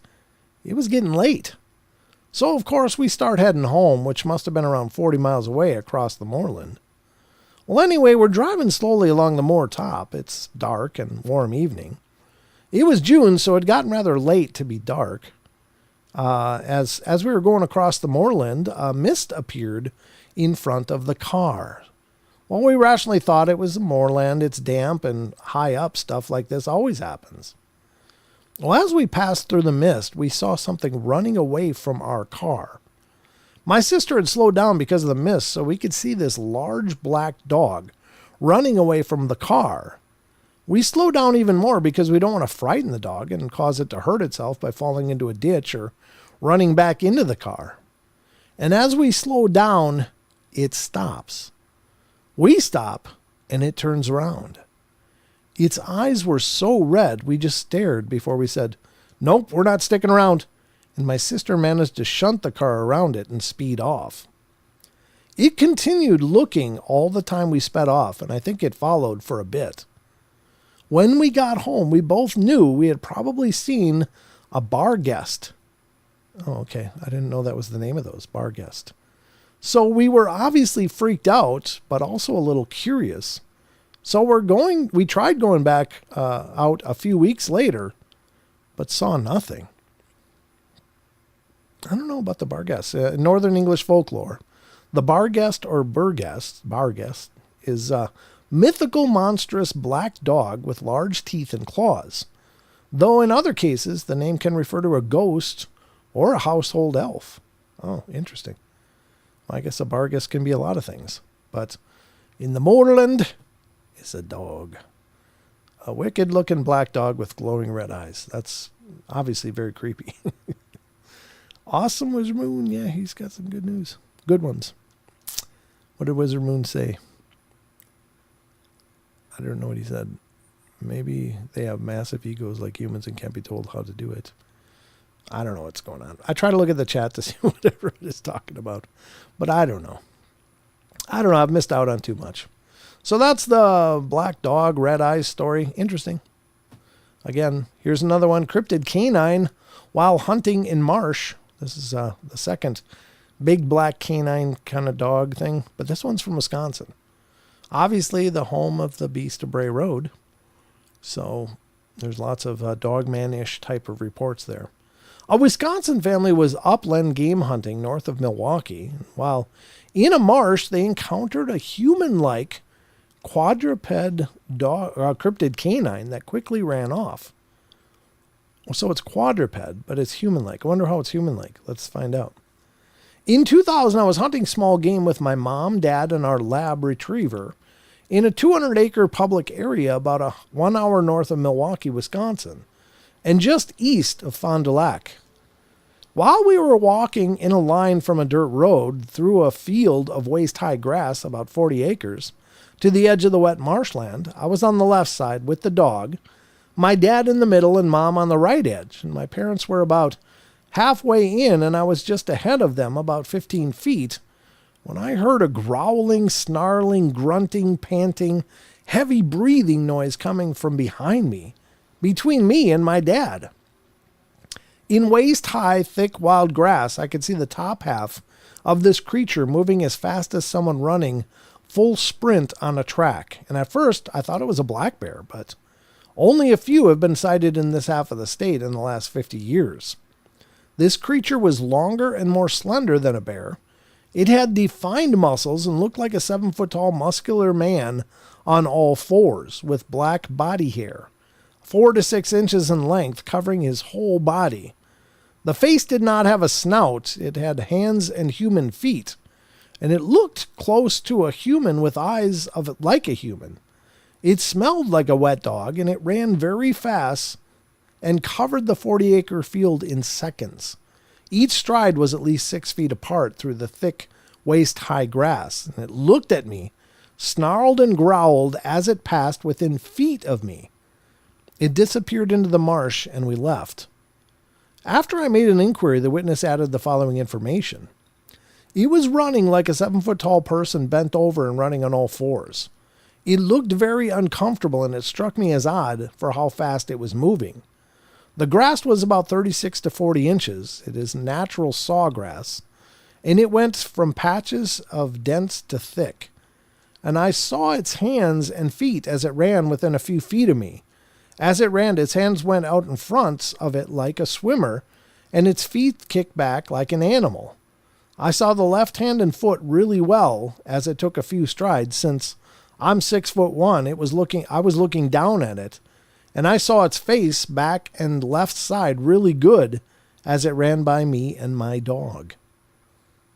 it was getting late. So, of course, we start heading home, which must have been around 40 miles away across the moorland. Well, anyway, we're driving slowly along the moor top. It's dark and warm evening. It was June, so it had gotten rather late to be dark. As we were going across the moorland, a mist appeared in front of the car. Well, we rationally thought it was the moorland. It's damp and high up. Stuff like this always happens. Well, as we passed through the mist, we saw something running away from our car. My sister had slowed down because of the mist, so we could see this large black dog running away from the car. We slowed down even more because we don't want to frighten the dog and cause it to hurt itself by falling into a ditch or running back into the car. And as we slow down, it stops. We stop, and it turns around. Its eyes were so red, we just stared before we said, "Nope, we're not sticking around." And my sister managed to shunt the car around it and speed off. It continued looking all the time we sped off, and I think it followed for a bit. When we got home, we both knew we had probably seen a bar guest. Oh, okay. I didn't know that was the name of those, bar guest. So we were obviously freaked out, but also a little curious. So we tried going back out a few weeks later, but saw nothing. I don't know about the Barghest. Northern English folklore, the Barghest or Barghest is a mythical monstrous black dog with large teeth and claws. Though in other cases, the name can refer to a ghost or a household elf. Oh, interesting. I guess a Barghest can be a lot of things. But in the moorland, it's a dog. A wicked-looking black dog with glowing red eyes. That's obviously very creepy. Awesome Wizard Moon. Yeah, he's got some good news. Good ones. What did Wizard Moon say? I don't know what he said. Maybe they have massive egos like humans and can't be told how to do it. I don't know what's going on. I try to look at the chat to see whatever it is talking about. But I don't know. I've missed out on too much. So that's the black dog, red eyes story. Interesting. Again, here's another one. Cryptid canine while hunting in marsh. This is the second big black canine kind of dog thing. But this one's from Wisconsin. Obviously the home of the Beast of Bray Road. So there's lots of dogman-ish type of reports there. A Wisconsin family was upland game hunting north of Milwaukee. While in a marsh, they encountered a human-like quadruped dog, cryptid canine that quickly ran off. So it's quadruped, but it's human-like. I wonder how it's human-like. Let's find out. In 2000, I was hunting small game with my mom, dad, and our lab retriever in a 200-acre public area about a 1 hour north of Milwaukee, Wisconsin, and just east of Fond du Lac. While we were walking in a line from a dirt road through a field of waist-high grass, about 40 acres, to the edge of the wet marshland, I was on the left side with the dog, my dad in the middle and mom on the right edge, and my parents were about halfway in, and I was just ahead of them about 15 feet, when I heard a growling, snarling, grunting, panting, heavy breathing noise coming from behind me, between me and my dad. In waist-high, thick, wild grass, I could see the top half of this creature moving as fast as someone running full sprint on a track. And at first, I thought it was a black bear, but only a few have been sighted in this half of the state in the last 50 years. This creature was longer and more slender than a bear. It had defined muscles and looked like a 7-foot-tall muscular man on all fours with black body hair, 4 to 6 inches in length, covering his whole body. The face did not have a snout. It had hands and human feet, and it looked close to a human with eyes like a human. It smelled like a wet dog, and it ran very fast and covered the 40-acre field in seconds. Each stride was at least 6 feet apart through the thick, waist-high grass, and it looked at me, snarled and growled as it passed within feet of me. It disappeared into the marsh, and we left. After I made an inquiry, the witness added the following information. It was running like a 7-foot-tall person bent over and running on all fours. It looked very uncomfortable, and it struck me as odd for how fast it was moving. The grass was about 36 to 40 inches. It is natural sawgrass, and it went from patches of dense to thick. And I saw its hands and feet as it ran within a few feet of me. As it ran, its hands went out in front of it like a swimmer, and its feet kicked back like an animal. I saw the left hand and foot really well as it took a few strides. Since I'm 6'1", I was looking down at it, and I saw its face, back and left side really good as it ran by me and my dog.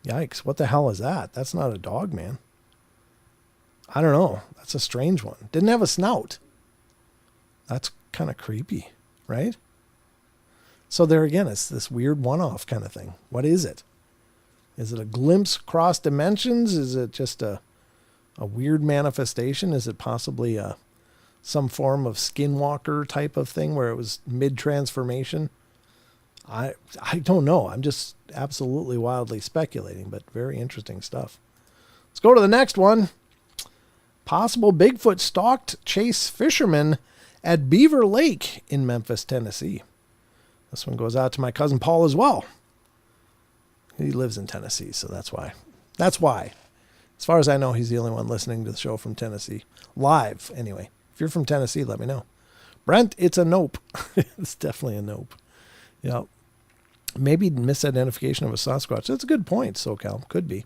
Yikes, what the hell is that? That's not a dog, man. I don't know. That's a strange one. Didn't have a snout. That's kind of creepy, right? So there again, it's this weird one-off kind of thing. What is it? Is it a glimpse across dimensions? Is it just a weird manifestation? Is it possibly some form of skinwalker type of thing where it was mid-transformation? I don't know. I'm just absolutely wildly speculating, but very interesting stuff. Let's go to the next one. Possible Bigfoot stalked chase fishermen at Beaver Lake in Memphis, Tennessee. This one goes out to my cousin Paul as well. He lives in Tennessee, so that's why. That's why. As far as I know, he's the only one listening to the show from Tennessee. Live, anyway. If you're from Tennessee, let me know. Brent, it's a nope. It's definitely a nope. Yeah. Maybe misidentification of a Sasquatch. That's a good point, SoCal. Could be.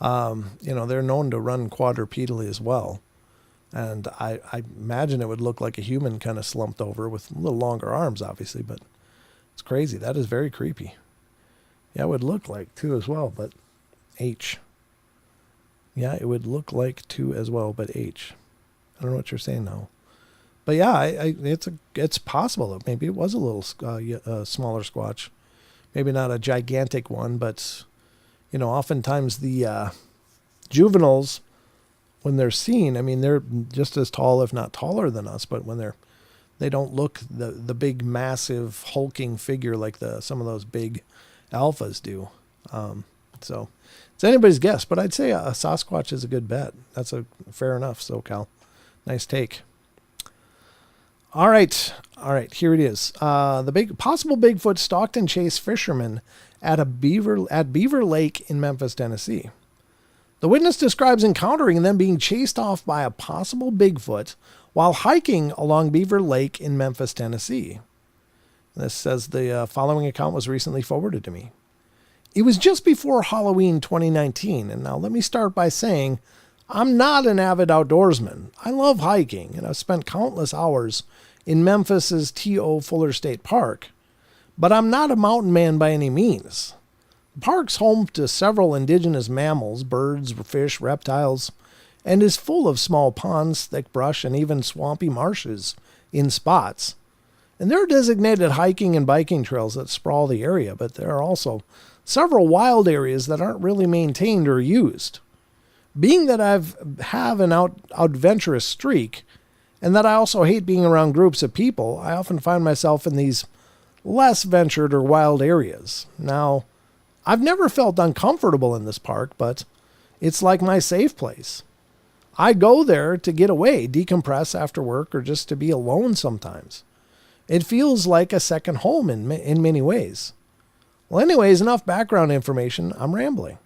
They're known to run quadrupedally as well. And I imagine it would look like a human kind of slumped over with a little longer arms, obviously, but it's crazy. That is very creepy. Yeah, it would look like two as well, but H. Yeah, it would look like two as well, but H. I don't know what you're saying now. But yeah, it's possible that maybe it was a little smaller Squatch. Maybe not a gigantic one, but, oftentimes the juveniles, when they're seen, I mean, they're just as tall, if not taller than us, but when they don't look the big, massive, hulking figure like some of those big alphas do. So it's anybody's guess, but I'd say a Sasquatch is a good bet. That's a fair enough, SoCal. Nice take. All right, here it is. The possible Bigfoot stalked and chased fishermen at Beaver Lake in Memphis, Tennessee. The witness describes encountering them being chased off by a possible Bigfoot while hiking along Beaver Lake in Memphis, Tennessee. This says the following account was recently forwarded to me. It was just before Halloween 2019, and now let me start by saying I'm not an avid outdoorsman. I love hiking, and I've spent countless hours in Memphis's T.O. Fuller State Park, but I'm not a mountain man by any means. The park's home to several indigenous mammals, birds, fish, reptiles, and is full of small ponds, thick brush, and even swampy marshes in spots. And there are designated hiking and biking trails that sprawl the area, but there are also several wild areas that aren't really maintained or used. Being that I have an adventurous streak, and that I also hate being around groups of people, I often find myself in these less ventured or wild areas. Now, I've never felt uncomfortable in this park, but it's like my safe place. I go there to get away, decompress after work, or just to be alone sometimes. It feels like a second home in many ways. Well, anyways, enough background information. I'm rambling.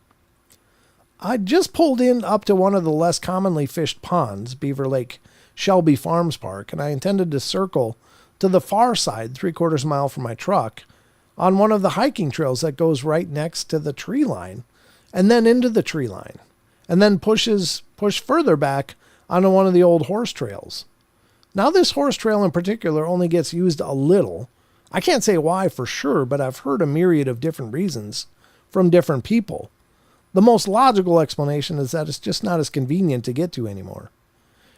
I just pulled in up to one of the less commonly fished ponds, Beaver Lake Shelby Farms Park, and I intended to circle to the far side, 3/4 mile from my truck, on one of the hiking trails that goes right next to the tree line, and then into the tree line, and then push further back onto one of the old horse trails. Now, this horse trail in particular only gets used a little. I can't say why for sure, but I've heard a myriad of different reasons from different people. The most logical explanation is that it's just not as convenient to get to anymore.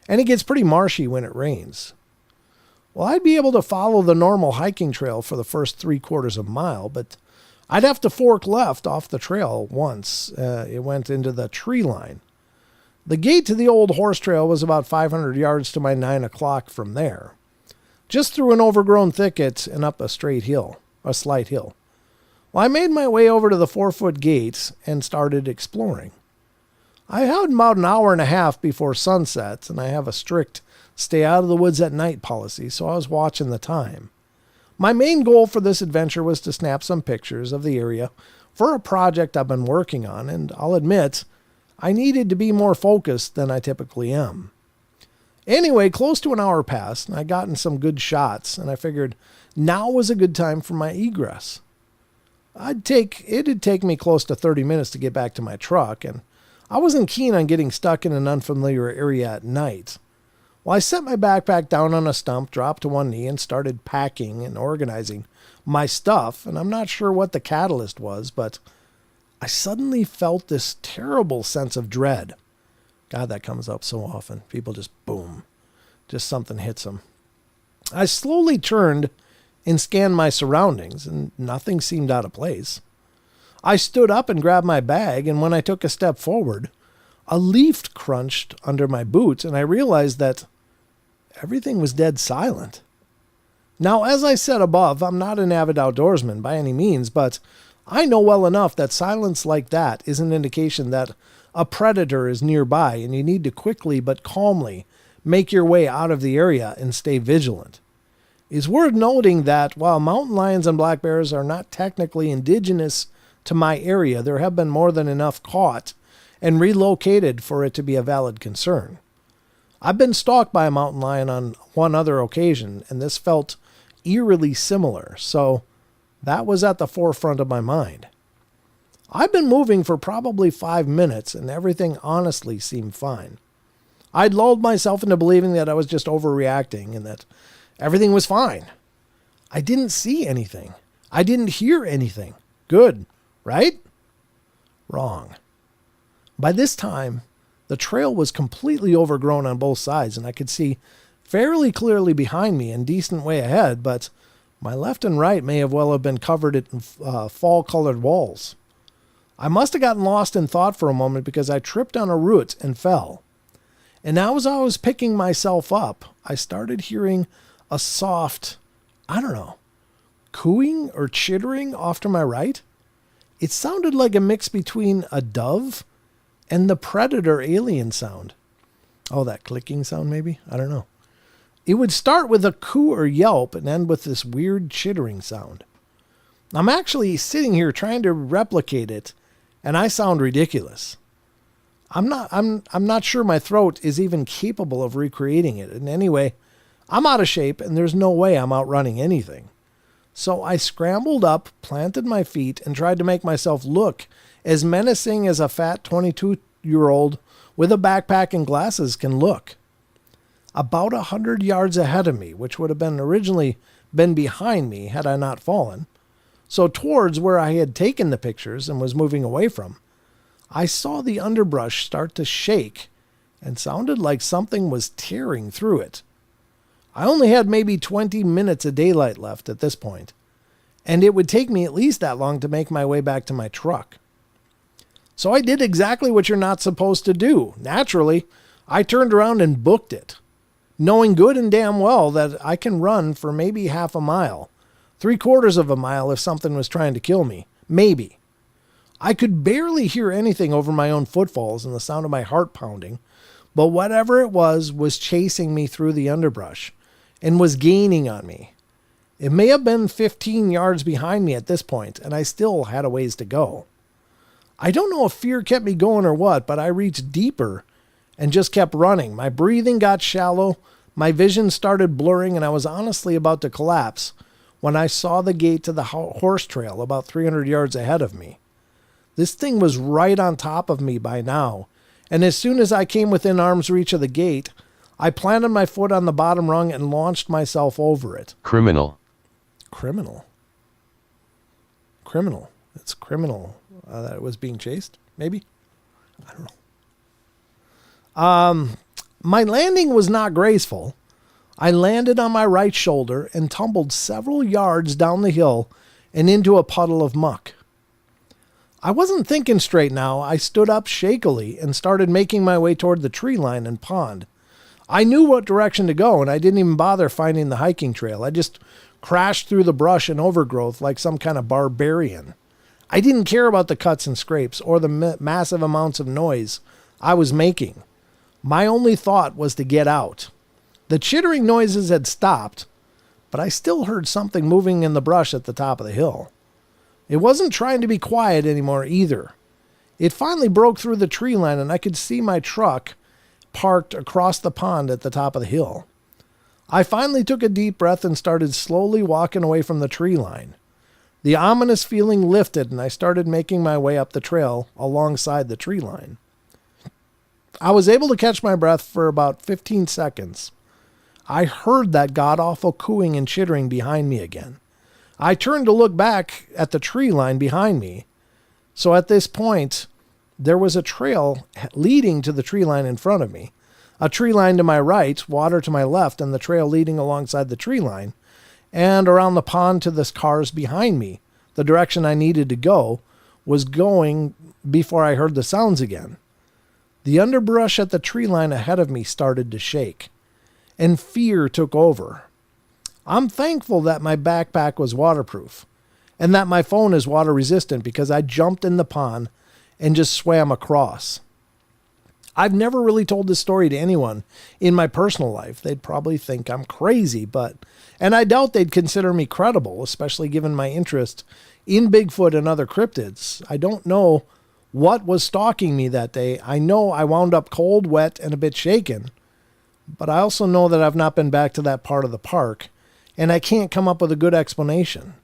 And it gets pretty marshy when it rains. Well, I'd be able to follow the normal hiking trail for the first 3/4 mile, but I'd have to fork left off the trail once it went into the tree line. The gate to the old horse trail was about 500 yards to my 9 o'clock from there, just through an overgrown thicket and up a slight hill. Well, I made my way over to the 4-foot gate and started exploring. I had about an hour and a half before sunset, and I have a strict stay out of the woods at night policy, so I was watching the time. My main goal for this adventure was to snap some pictures of the area for a project I've been working on, and I'll admit, I needed to be more focused than I typically am. Anyway, close to an hour passed, and I'd gotten some good shots, and I figured now was a good time for my egress. It'd take me close to 30 minutes to get back to my truck, and I wasn't keen on getting stuck in an unfamiliar area at night. Well, I set my backpack down on a stump, dropped to one knee, and started packing and organizing my stuff. And I'm not sure what the catalyst was, but I suddenly felt this terrible sense of dread. God, that comes up so often. People just boom, just something hits them. I slowly turned and scanned my surroundings, and nothing seemed out of place. I stood up and grabbed my bag, and when I took a step forward, a leaf crunched under my boots, and I realized that everything was dead silent. Now, as I said above, I'm not an avid outdoorsman by any means, but I know well enough that silence like that is an indication that a predator is nearby, and you need to quickly but calmly make your way out of the area and stay vigilant. It's worth noting that while mountain lions and black bears are not technically indigenous to my area, there have been more than enough caught and relocated for it to be a valid concern. I've been stalked by a mountain lion on one other occasion, and this felt eerily similar, so that was at the forefront of my mind. I've been moving for probably 5 minutes, and everything honestly seemed fine. I'd lulled myself into believing that I was just overreacting and that everything was fine. I didn't see anything. I didn't hear anything. Good, right? Wrong. By this time, the trail was completely overgrown on both sides, and I could see fairly clearly behind me and decent way ahead, but my left and right may have well have been covered in fall-colored walls. I must have gotten lost in thought for a moment because I tripped on a root and fell. And now as I was picking myself up, I started hearing a soft, cooing or chittering off to my right. It sounded like a mix between a dove and the predator alien sound. Oh, that clicking sound maybe? I don't know. It would start with a coo or yelp and end with this weird chittering sound. I'm actually sitting here trying to replicate it, and I sound ridiculous. I'm not sure my throat is even capable of recreating it. And anyway, I'm out of shape, and there's no way I'm outrunning anything. So I scrambled up, planted my feet, and tried to make myself look as menacing as a fat 22-year-old with a backpack and glasses can look. About 100 yards ahead of me, which would have been originally been behind me had I not fallen, so towards where I had taken the pictures and was moving away from, I saw the underbrush start to shake and sounded like something was tearing through it. I only had maybe 20 minutes of daylight left at this point, and it would take me at least that long to make my way back to my truck. So I did exactly what you're not supposed to do. Naturally, I turned around and booked it, knowing good and damn well that I can run for maybe half a mile, 3/4 of a mile if something was trying to kill me. Maybe. I could barely hear anything over my own footfalls and the sound of my heart pounding, but whatever it was chasing me through the underbrush and was gaining on me. It may have been 15 yards behind me at this point, and I still had a ways to go. I don't know if fear kept me going or what, but I reached deeper and just kept running. My breathing got shallow, my vision started blurring, and I was honestly about to collapse when I saw the gate to the horse trail about 300 yards ahead of me. This thing was right on top of me by now, and as soon as I came within arm's reach of the gate, I planted my foot on the bottom rung and launched myself over it. Criminal. Criminal. It's criminal that it was being chased, maybe? I don't know. My landing was not graceful. I landed on my right shoulder and tumbled several yards down the hill and into a puddle of muck. I wasn't thinking straight now. I stood up shakily and started making my way toward the tree line and pond. I knew what direction to go, and I didn't even bother finding the hiking trail. I just crashed through the brush and overgrowth like some kind of barbarian. I didn't care about the cuts and scrapes or the massive amounts of noise I was making. My only thought was to get out. The chittering noises had stopped, but I still heard something moving in the brush at the top of the hill. It wasn't trying to be quiet anymore either. It finally broke through the tree line, and I could see my truck parked across the pond at the top of the hill. I finally took a deep breath and started slowly walking away from the tree line. The ominous feeling lifted, and I started making my way up the trail alongside the tree line. I was able to catch my breath for about 15 seconds. I heard that god-awful cooing and chittering behind me again. I turned to look back at the tree line behind me. So at this point, there was a trail leading to the tree line in front of me. A tree line to my right, water to my left, and the trail leading alongside the tree line. And around the pond to the cars behind me. The direction I needed to go was going before I heard the sounds again. The underbrush at the tree line ahead of me started to shake, and fear took over. I'm thankful that my backpack was waterproof and that my phone is water resistant because I jumped in the pond and just swam across. I've never really told this story to anyone in my personal life. They'd probably think I'm crazy, and I doubt they'd consider me credible, especially given my interest in Bigfoot and other cryptids. I don't know what was stalking me that day. I know I wound up cold, wet, and a bit shaken, but I also know that I've not been back to that part of the park, and I can't come up with a good explanation.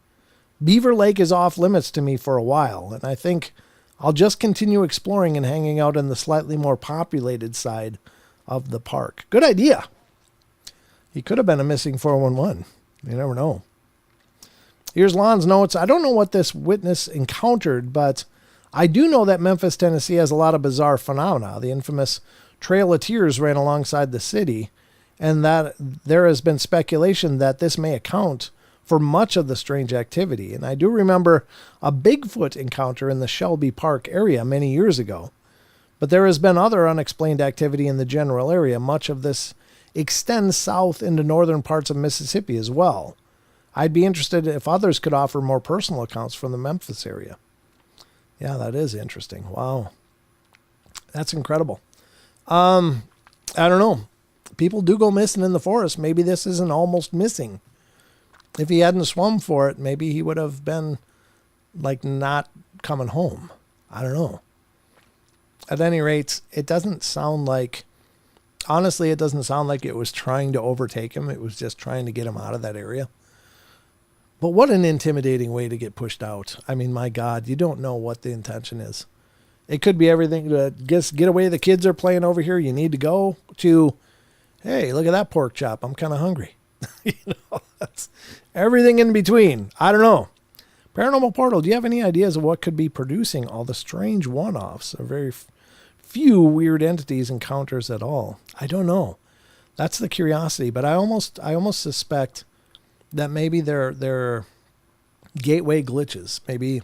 Beaver Lake is off limits to me for a while, and I think I'll just continue exploring and hanging out in the slightly more populated side of the park. Good idea. He could have been a missing 411. You never know. Here's Lon's notes. I don't know what this witness encountered, but I do know that Memphis, Tennessee has a lot of bizarre phenomena. The infamous Trail of Tears ran alongside the city, and that there has been speculation that this may account for much of the strange activity. And I do remember a Bigfoot encounter in the Shelby Park area many years ago. But there has been other unexplained activity in the general area. Much of this extends south into northern parts of Mississippi as well. I'd be interested if others could offer more personal accounts from the Memphis area. Yeah, that is interesting. Wow. That's incredible. I don't know. People do go missing in the forest. Maybe this isn't almost missing. If he hadn't swum for it, maybe he would have been like not coming home. I don't know. At any rate, it doesn't sound like, honestly, it doesn't sound like it was trying to overtake him. It was just trying to get him out of that area. But what an intimidating way to get pushed out. I mean, my God, you don't know what the intention is. It could be everything to get away. The kids are playing over here. You need to go to, hey, look at that pork chop. I'm kind of hungry. That's everything in between. I don't know. Paranormal Portal, do you have any ideas of what could be producing all the strange one-offs or very few weird entities encounters at all? I don't know. That's the curiosity, but I almost suspect that maybe they're gateway glitches. Maybe,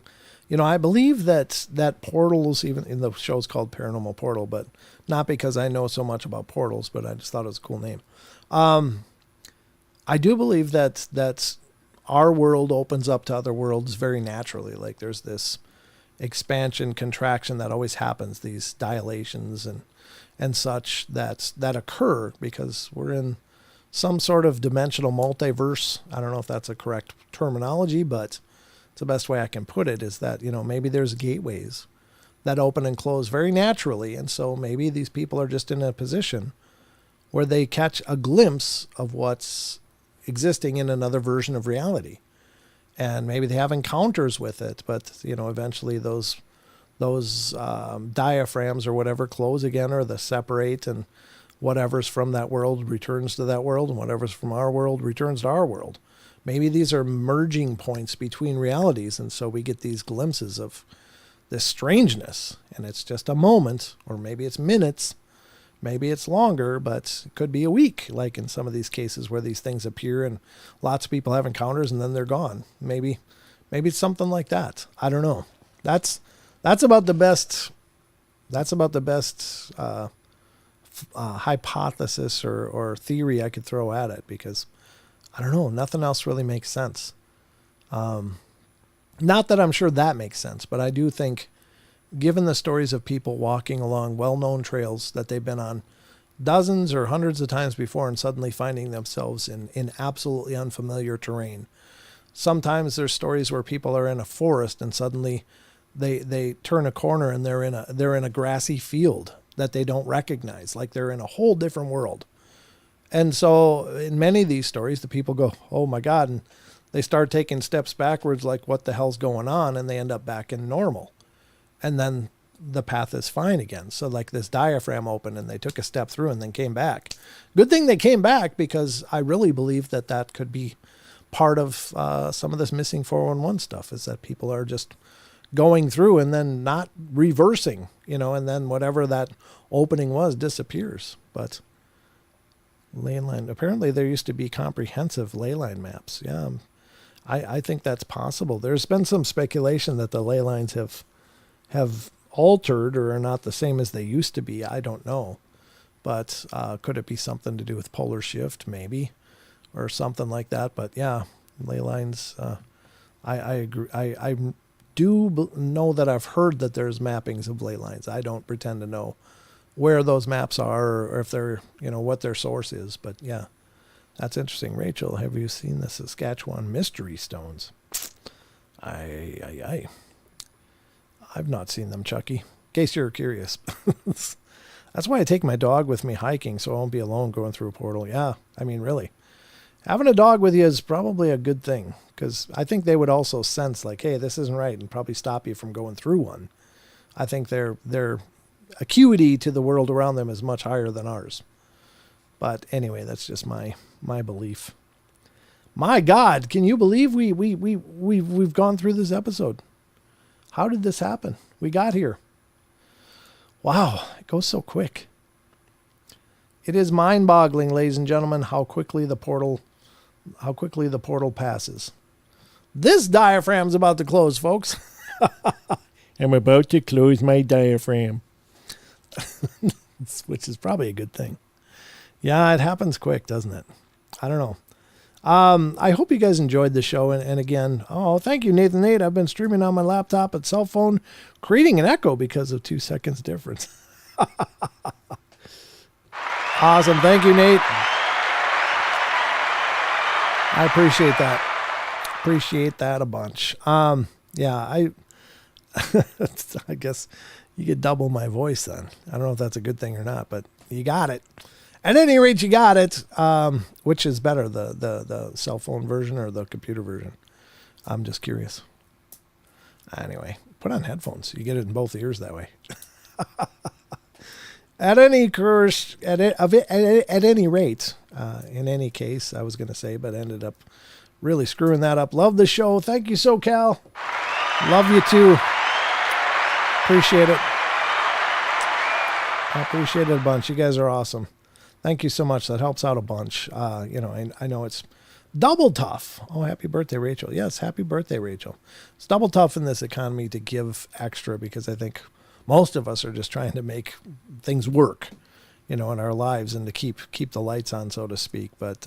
I believe that portals, even in the show's called Paranormal Portal, but not because I know so much about portals, but I just thought it was a cool name. I do believe that our world opens up to other worlds very naturally. Like there's this expansion, contraction that always happens, these dilations and such that occur because we're in some sort of dimensional multiverse. I don't know if that's a correct terminology, but it's the best way I can put it is that, maybe there's gateways that open and close very naturally. And so maybe these people are just in a position where they catch a glimpse of what's existing in another version of reality. And maybe they have encounters with it, but, eventually those diaphragms or whatever close again, or they separate, and whatever's from that world returns to that world, and whatever's from our world returns to our world. Maybe these are merging points between realities, and so we get these glimpses of this strangeness, and it's just a moment, or maybe it's minutes, maybe it's longer, but it could be a week, like in some of these cases where these things appear and lots of people have encounters and then they're gone. Maybe it's something like that. I don't know. That's about the best. That's about the best hypothesis or theory I could throw at it, because I don't know. Nothing else really makes sense. Not that I'm sure that makes sense, but I do think, given the stories of people walking along well-known trails that they've been on dozens or hundreds of times before and suddenly finding themselves in absolutely unfamiliar terrain. Sometimes there's stories where people are in a forest and suddenly they turn a corner and they're in a grassy field that they don't recognize, like they're in a whole different world. And so in many of these stories, the people go, oh my God, and they start taking steps backwards like what the hell's going on, and they end up back in normal. And then the path is fine again. So like this diaphragm opened and they took a step through and then came back. Good thing they came back, because I really believe that that could be part of some of this missing 411 stuff, is that people are just going through and then not reversing, and then whatever that opening was disappears. But ley line, apparently there used to be comprehensive ley line maps. Yeah, I think that's possible. There's been some speculation that the ley lines have altered or are not the same as they used to be. I don't know. But could it be something to do with polar shift, maybe, or something like that? But yeah, ley lines, I agree. I do know that I've heard that there's mappings of ley lines. I don't pretend to know where those maps are or if they're, what their source is. But yeah, that's interesting. Rachel, have you seen the Saskatchewan mystery stones? I've not seen them, Chucky. In case you're curious. That's why I take my dog with me hiking, so I won't be alone going through a portal. Yeah, I mean, really. Having a dog with you is probably a good thing, because I think they would also sense like, hey, this isn't right, and probably stop you from going through one. I think their acuity to the world around them is much higher than ours. But anyway, that's just my belief. My God, can you believe we've gone through this episode? How did this happen? We got here. Wow, it goes so quick. It is mind-boggling, ladies and gentlemen, how quickly the portal passes. This diaphragm's about to close, folks. I'm about to close my diaphragm. Which is probably a good thing. Yeah, it happens quick, doesn't it? I don't know. I hope you guys enjoyed the show. And again, thank you, Nathan Nate. I've been streaming on my laptop and cell phone, creating an echo because of 2 seconds difference. Awesome. Thank you, Nate. I appreciate that. Appreciate that a bunch. Yeah, I guess you could double my voice then. I don't know if that's a good thing or not, but you got it. At any rate, you got it. Which is better, the cell phone version or the computer version? I'm just curious. Anyway, put on headphones. You get it in both ears that way. At any rate, in any case, I was going to say, but ended up really screwing that up. Love the show. Thank you, SoCal. Love you too. Appreciate it. I appreciate it a bunch. You guys are awesome. Thank you so much. That helps out a bunch. I know it's double tough. Oh, happy birthday, Rachel. Yes, happy birthday, Rachel. It's double tough in this economy to give extra, because I think most of us are just trying to make things work, in our lives, and to keep the lights on, so to speak. But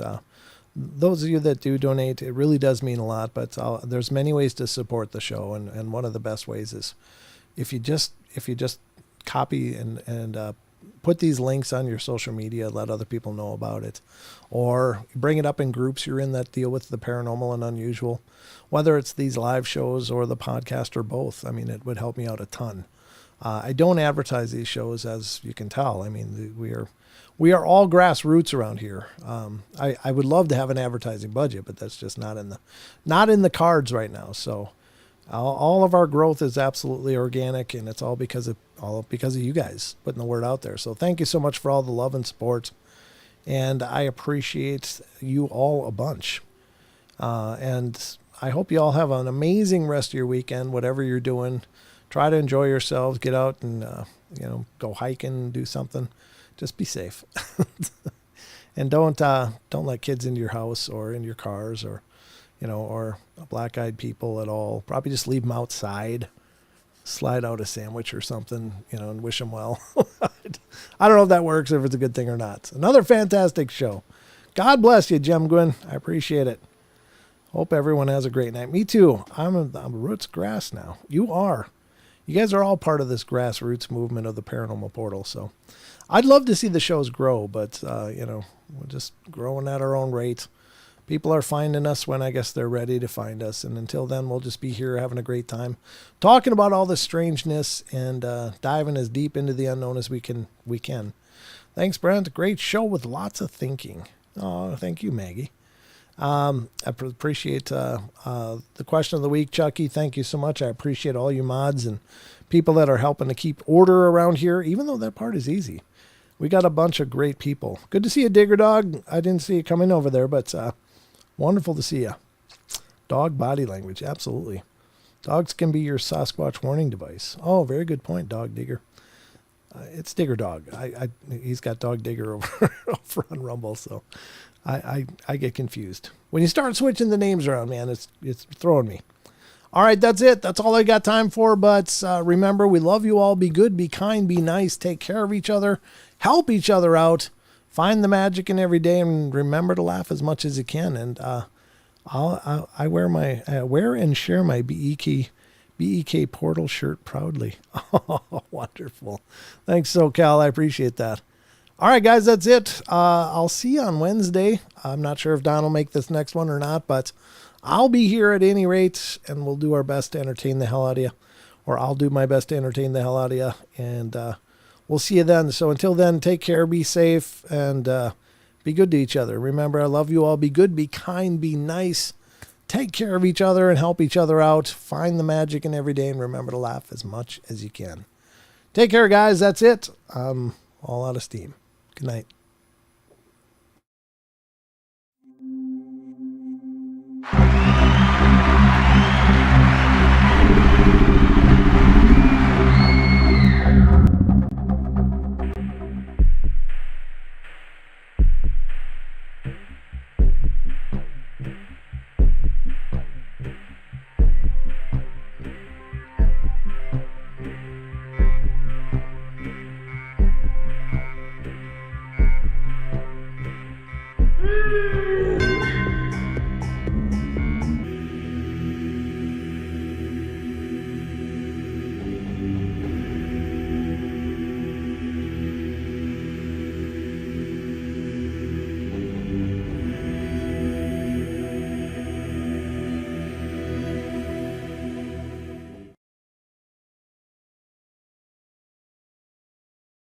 those of you that do donate, it really does mean a lot. But there's many ways to support the show, and one of the best ways is if you just copy and put these links on your social media, let other people know about it, or bring it up in groups you're in that deal with the paranormal and unusual, whether it's these live shows or the podcast or both. I mean, it would help me out a ton. I don't advertise these shows, as you can tell. I mean, we are all grassroots around here. I would love to have an advertising budget, but that's just not in the cards right now. So all of our growth is absolutely organic, and it's all because of you guys putting the word out there. So thank you so much for all the love and support, and I appreciate you all a bunch. And I hope you all have an amazing rest of your weekend, whatever you're doing. Try to enjoy yourselves. Get out and go hiking, do something. Just be safe, and don't let kids into your house or in your cars, or black-eyed people at all. Probably just leave them outside. Slide out a sandwich or something, and wish them well. I don't know if that works, if it's a good thing or not. Another fantastic show. God bless you, Jem Gwynn. I appreciate it. Hope everyone has a great night. Me too. I'm a roots grass now. You are. You guys are all part of this grassroots movement of the Paranormal Portal. So I'd love to see the shows grow, but, we're just growing at our own rate. People are finding us when I guess they're ready to find us. And until then, we'll just be here having a great time, talking about all the strangeness and diving as deep into the unknown as we can. Thanks, Brent. Great show with lots of thinking. Oh, thank you, Maggie. I appreciate the question of the week, Chucky. Thank you so much. I appreciate all you mods and people that are helping to keep order around here, even though that part is easy. We got a bunch of great people. Good to see you, Digger Dog. I didn't see you coming over there, but wonderful to see you. Dog body language, absolutely. Dogs can be your Sasquatch warning device. Oh, very good point, Dog Digger. It's Digger Dog. He's got Dog Digger over on Rumble, so I get confused. When you start switching the names around, man, it's throwing me. All right, that's it. That's all I got time for. But remember, we love you all. Be good, be kind, be nice. Take care of each other. Help each other out. Find the magic in every day, and remember to laugh as much as you can. And I wear and share my BEK Portal shirt proudly. Oh, wonderful. Thanks, SoCal. I appreciate that. All right, guys, that's it. I'll see you on Wednesday. I'm not sure if Don will make this next one or not, but I'll be here at any rate, and we'll do our best to entertain the hell out of you. Or I'll do my best to entertain the hell out of you. And we'll see you then. So until then, take care, be safe, and be good to each other. Remember, I love you all. Be good, be kind, be nice. Take care of each other and help each other out. Find the magic in every day, and remember to laugh as much as you can. Take care, guys. That's it. I'm all out of steam. Good night.